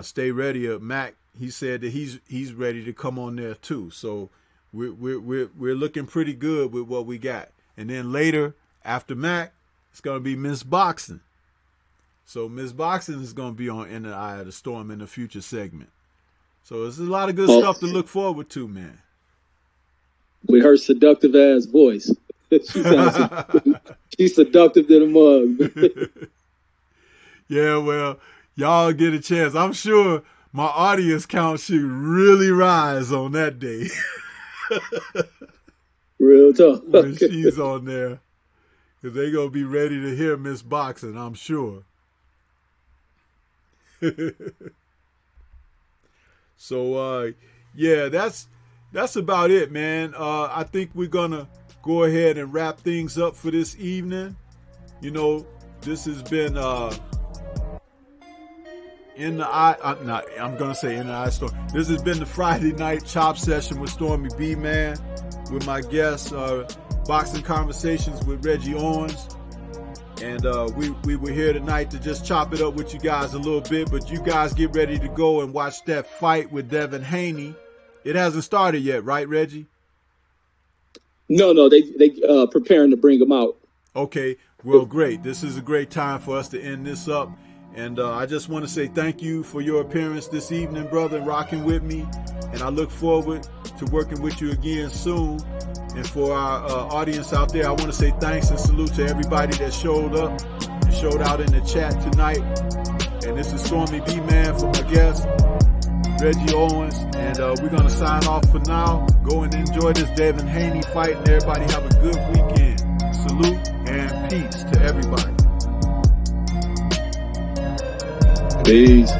Stay Ready, Mac, he said that he's ready to come on there too. So we're looking pretty good with what we got. And then later, after Mac, it's going to be Miss Boxing. So Miss Boxing is going to be on In the Eye of the Storm in a future segment. So there's a lot of good stuff to look forward to, man. With her seductive ass voice. She's seductive to the mug. Yeah, well, y'all get a chance. I'm sure my audience count should really rise on that day. Real talk. When she's on there, because they're going to be ready to hear Miss Boxing, I'm sure. So, yeah, that's about it, man. I think we're going to go ahead and wrap things up for this evening. This has been In the Eye, I'm going to say In the Eye Storm. This has been the Friday night chop session with Stormybman, with my guest, Boxing Conversations with Reggie Owens. And we were here tonight to just chop it up with you guys a little bit, but you guys get ready to go and watch that fight with Devin Haney. It hasn't started yet, right, Reggie? No, they preparing to bring him out. Okay, well, great. This is a great time for us to end this up. And I just want to say thank you for your appearance this evening, brother, and rocking with me. And I look forward to working with you again soon. And for our audience out there, I want to say thanks and salute to everybody that showed up and showed out in the chat tonight. And this is Stormybman for my guest, Reggie Owens. And we're going to sign off for now. Go and enjoy this Devin Haney fight. And everybody have a good weekend. Salute and peace to everybody. Peace.